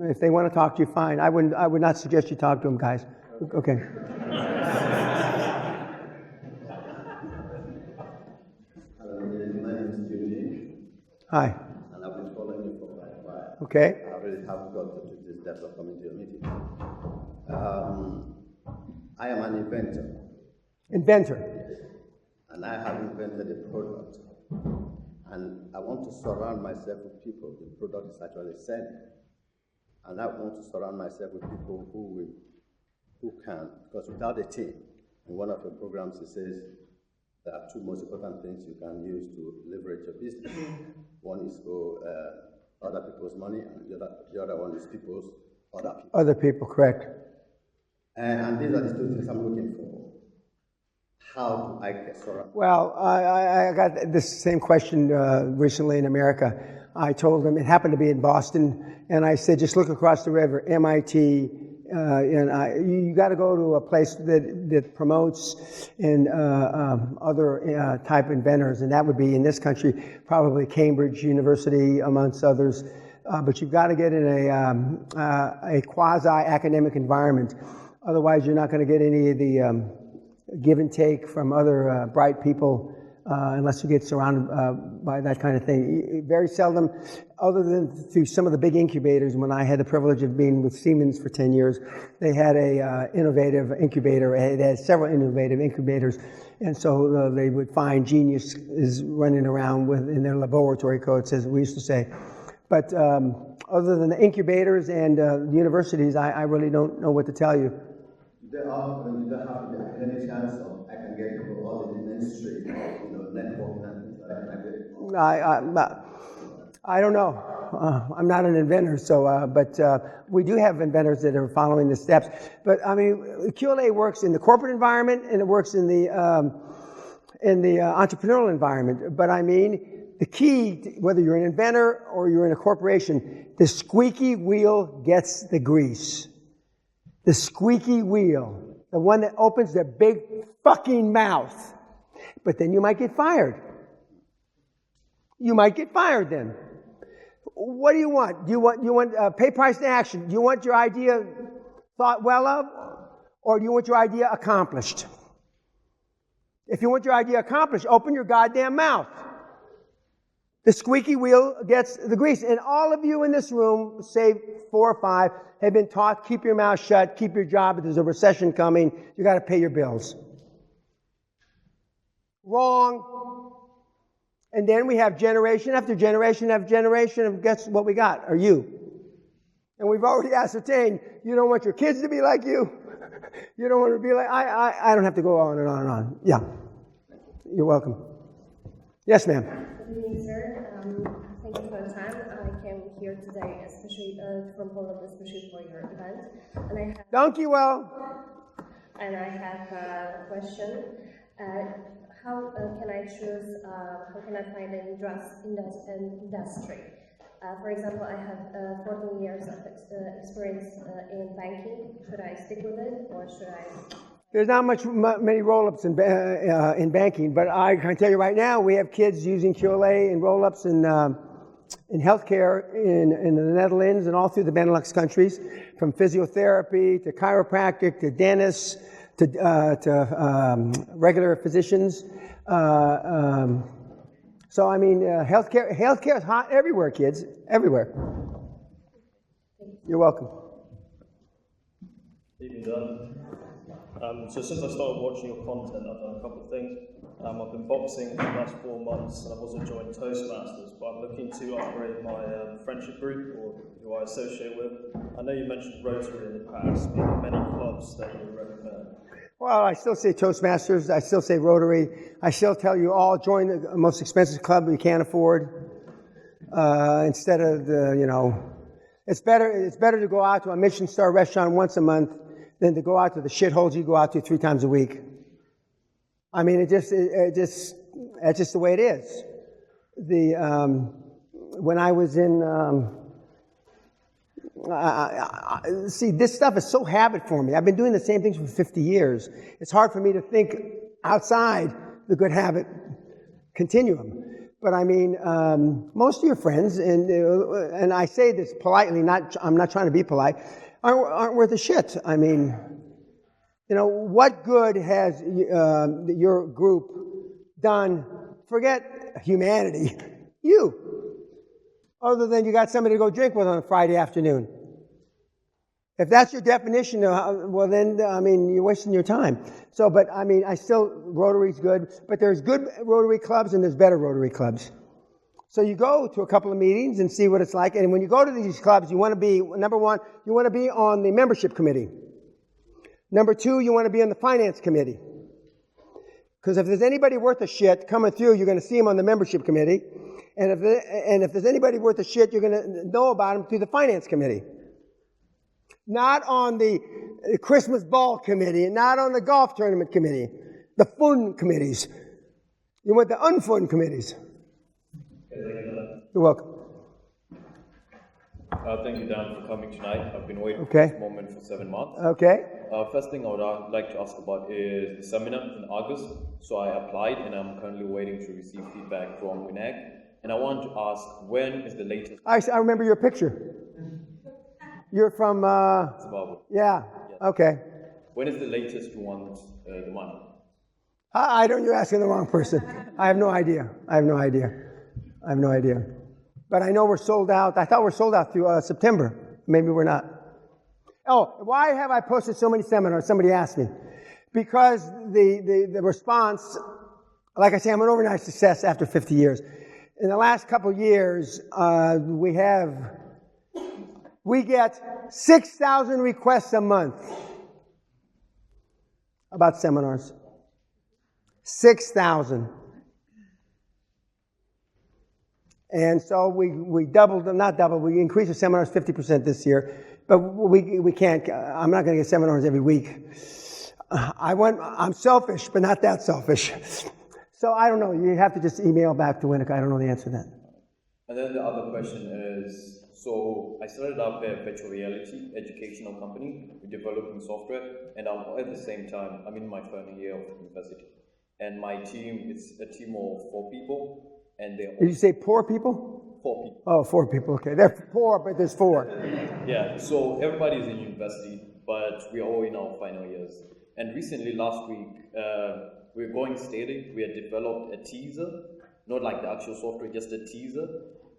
after? If they want to talk to you, fine. I would not suggest you talk to them, guys. Okay. Hi. And I've been following you for quite a while. Okay. I really haven't got to this depth of coming to your meeting. I am an inventor. Inventor. And I have invented a product. And I want to surround myself with people the product is actually selling. And I want to surround myself with people who can, because without a team, in one of the programs it says there are two most important things you can use to leverage your business. One is for other people's money, and the other one is other people. Other people, correct. And these are the two things I'm looking for. How do I get surrounded? Well, I got this same question recently in America. I told them, it happened to be in Boston, and I said, just look across the river, MIT, you got to go to a place that promotes and other type inventors, and that would be in this country probably Cambridge University amongst others. But you've got to get in a quasi-academic environment. Otherwise, you're not going to get any of the give and take from other bright people unless you get surrounded by that kind of thing. Very seldom, other than through some of the big incubators. When I had the privilege of being with Siemens for 10 years, they had a innovative incubator. They had several innovative incubators, and so they would find geniuses running around in their laboratory coats, as we used to say. But other than the incubators and the universities, I really don't know what to tell you. You don't have the academic chance of I can get into all the industry, networking and things like that. I don't know. I'm not an inventor, so but we do have inventors that are following the steps. But I mean, QLA works in the corporate environment and it works in the entrepreneurial environment. But I mean, the key, whether you're an inventor or you're in a corporation, the squeaky wheel gets the grease. The squeaky wheel, the one that opens their big fucking mouth. But then you might get fired. You might get fired then. What do you want? Do you want pay, price, and action? Do you want your idea thought well of, or do you want your idea accomplished? If you want your idea accomplished, open your goddamn mouth. The squeaky wheel gets the grease. And all of you in this room, save 4 or 5, have been taught, keep your mouth shut, keep your job. If there's a recession coming, you got to pay your bills. Wrong. And then we have generation after generation after generation of guess what we got? Are you. And we've already ascertained you don't want your kids to be like you. You don't want to be like, I don't have to go on and on and on. Yeah. You're welcome. Yes, ma'am. Good evening, sir. Thank you for the time. I came here today, especially from Poland, especially for your event. And I have, Donkey well. And I have a question. How can I choose? How can I find an industry? For example, I have 14 years of experience in banking. Should I stick with it, or should I? There's not many roll-ups in banking, but I can tell you right now, we have kids using QLA and roll-ups in healthcare in the Netherlands and all through the Benelux countries, from physiotherapy to chiropractic to dentists to regular physicians. So I mean, healthcare is hot everywhere, kids, everywhere. You're welcome. Evening, Dan. So since I started watching your content, I've done a couple of things. I've been boxing for the last 4 months, and I've also joined Toastmasters, but I'm looking to upgrade my friendship group, or who I associate with. I know you mentioned Rotary in the past, but are there many clubs that you would recommend? Well, I still say Toastmasters, I still say Rotary, I still tell you all join the most expensive club you can't afford, instead of it's better to go out to a Michelin star restaurant once a month than to go out to the shitholes you go out to 3 times a week. I mean, that's just the way it is. When I was in, see, this stuff is so habit for me. I've been doing the same things for 50 years. It's hard for me to think outside the good habit continuum. But I mean, most of your friends, and I say this politely, I'm not trying to be polite, aren't worth a shit. I mean, what good has your group done? Forget humanity, you. Other than you got somebody to go drink with on a Friday afternoon. If that's your definition, well then, I mean, you're wasting your time. So, but I mean, Rotary's good, but there's good Rotary clubs and there's better Rotary clubs. So you go to a couple of meetings and see what it's like. And when you go to these clubs, you want to be, number 1, you want to be on the membership committee. Number 2, you want to be on the finance committee. Because if there's anybody worth a shit coming through, you're going to see them on the membership committee. And if there's anybody worth a shit, you're going to know about them through the finance committee. Not on the Christmas ball committee, and not on the golf tournament committee. The fun committees. You want the unfun committees. You're welcome. Thank you, Dan, for coming tonight. I've been waiting for this moment for 7 months. Okay. First thing I would like to ask about is the seminar in August. So I applied, and I'm currently waiting to receive feedback from WINAG. And I want to ask, when is the latest? I remember your picture. You're from... Zimbabwe. Yeah, yes. Okay. When is the latest you want the money? I don't, you're asking the wrong person. I have no idea. But I know we're sold out. I thought we're sold out through September. Maybe we're not. Oh, why have I posted so many seminars? Somebody asked me. Because the response, like I say, I'm an overnight success after 50 years. In the last couple of years, we get 6,000 requests a month about seminars. 6,000. And so we doubled, not doubled, we increased the seminars 50% this year. But we can't, I'm not going to get seminars every week. I'm selfish, but not that selfish. So I don't know, you have to just email back to Winnick. I don't know the answer to that. And then the other question is, so I started up a virtual reality educational company. We're developing software, and at the same time, I'm in my final year of university. And my team is a team of 4 people, and they're... Did you say poor people? 4 people. Oh, 4 people, okay. They're poor, but there's 4. Yeah, so everybody's in university, but we're all in our final years. And recently, last week, we're going steady. We had developed a teaser, not like the actual software, just a teaser.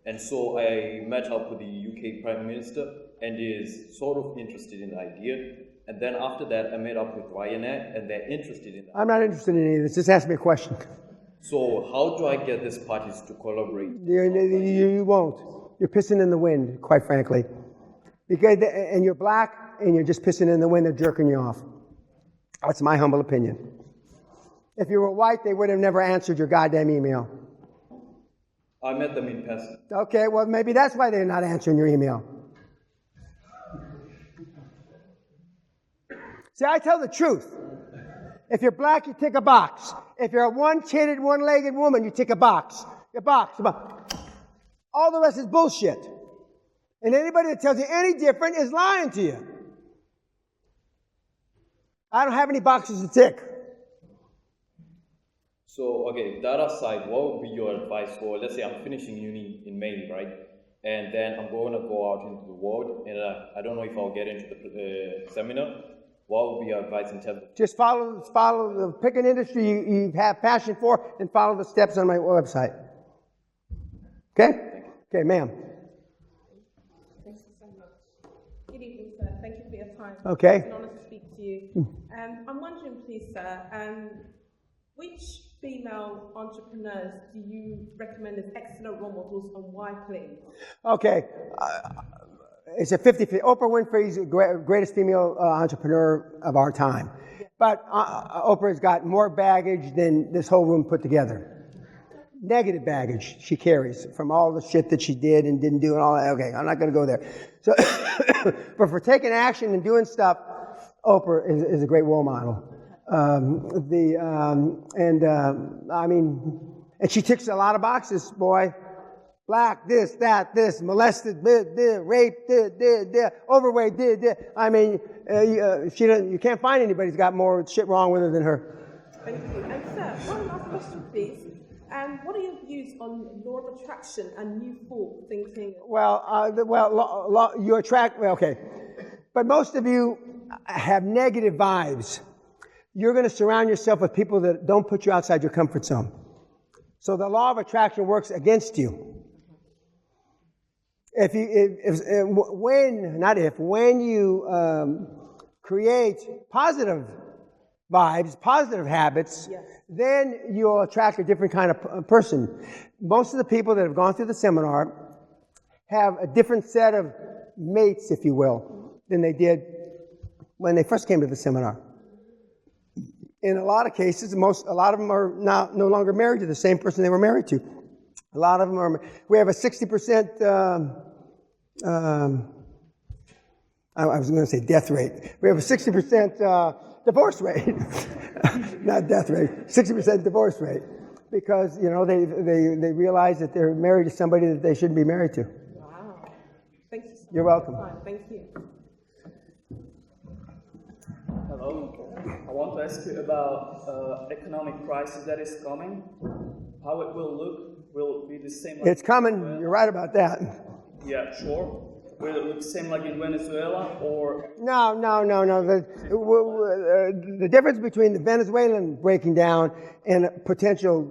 And so I met up with the UK Prime Minister, and is sort of interested in the idea. And then after that, I met up with Ryanair, and they're interested in that. I'm not interested in any of this. Just ask me a question. So how do I get these parties to collaborate? You won't. You're pissing in the wind, quite frankly. And you're black, and you're just pissing in the wind. They're jerking you off. That's my humble opinion. If you were white, they would have never answered your goddamn email. I met them in person. Okay, well, maybe that's why they're not answering your email. See, I tell the truth. If you're black, you tick a box. If you're a one-titted, one-legged woman, you tick a box. A box. All the rest is bullshit. And anybody that tells you any different is lying to you. I don't have any boxes to tick. So, okay, that aside, what would be your advice for, let's say I'm finishing uni in May, right? And then I'm going to go out into the world, and I don't know if I'll get into the seminar. What would be your advice in terms of... Just pick an industry you have passion for, and follow the steps on my website. Okay? Okay, ma'am. Thank you so much. Good evening, sir. Thank you for your time. Okay. It's an honor to speak to you. I'm wondering, please, sir, which female entrepreneurs do you recommend as excellent role models, and why, please? Okay. It's a 50-50. Oprah Winfrey's the greatest female entrepreneur of our time. But Oprah's got more baggage than this whole room put together. Negative baggage she carries from all the shit that she did and didn't do and all that. Okay, I'm not going to go there. So, but for taking action and doing stuff, Oprah is a great role model. And she ticks a lot of boxes, boy. Black, this, that, this, molested, raped, overweight, I mean, you can't find anybody who's got more shit wrong with her than her. Thank you. And sir, one last question, please. What are your views on law of attraction and new thought thinking? You attract, okay. But most of you have negative vibes. You're going to surround yourself with people that don't put you outside your comfort zone. So the law of attraction works against you. When you create positive vibes, positive habits, yes, then you'll attract a different kind of person. Most of the people that have gone through the seminar have a different set of mates, if you will, than they did when they first came to the seminar. In a lot of cases, a lot of them are now no longer married to the same person they were married to. A lot of them are. We have a 60%. I was going to say death rate. We have a 60% divorce rate, not death rate. 60% divorce rate, because they realize that they're married to somebody that they shouldn't be married to. Wow. Thank you so You're much. welcome. Right, thank you. Hello. I want to ask you about economic crisis that is coming. How it will look? Will it be the same? Like It's coming. You're right about that. Yeah, sure. Will it look the same like in Venezuela or? No. The difference between the Venezuelan breaking down and a potential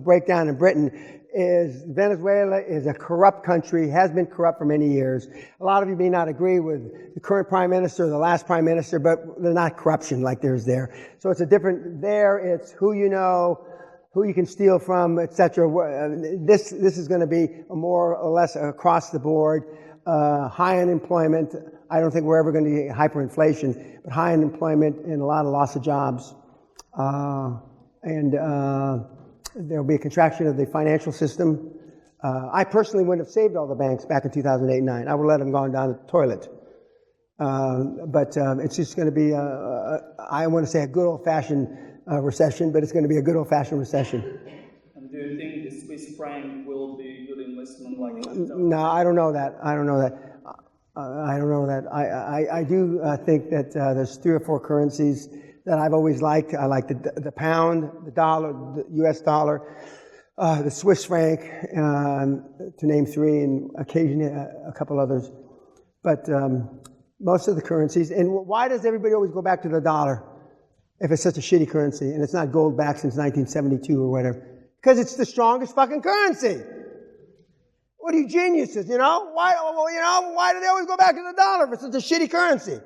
breakdown in Britain is Venezuela is a corrupt country, has been corrupt for many years. A lot of you may not agree with the current prime minister, the last prime minister, but they're not corruption like there's there. So it's a different, there it's who you know, who you can steal from, etc. This is going to be more or less across the board. High unemployment. I don't think we're ever going to get hyperinflation, but high unemployment and a lot of loss of jobs. There will be a contraction of the financial system. I personally wouldn't have saved all the banks back in 2008 and 9. I would let them go down the toilet. But it's just going to be, I want to say a good old-fashioned recession, but it's going to be a good old-fashioned recession. And do you think the Swiss franc will be a good investment? No, I don't know that. I don't know that. I do think that there's 3 or 4 currencies that I've always liked. I like the pound, the dollar, the U.S. dollar, the Swiss franc, to name 3, and occasionally a couple others. But most of the currencies, and why does everybody always go back to the dollar if it's such a shitty currency and it's not gold back since 1972 or whatever? Because it's the strongest fucking currency. What are you geniuses, you know? Why do they always go back to the dollar if it's such a shitty currency?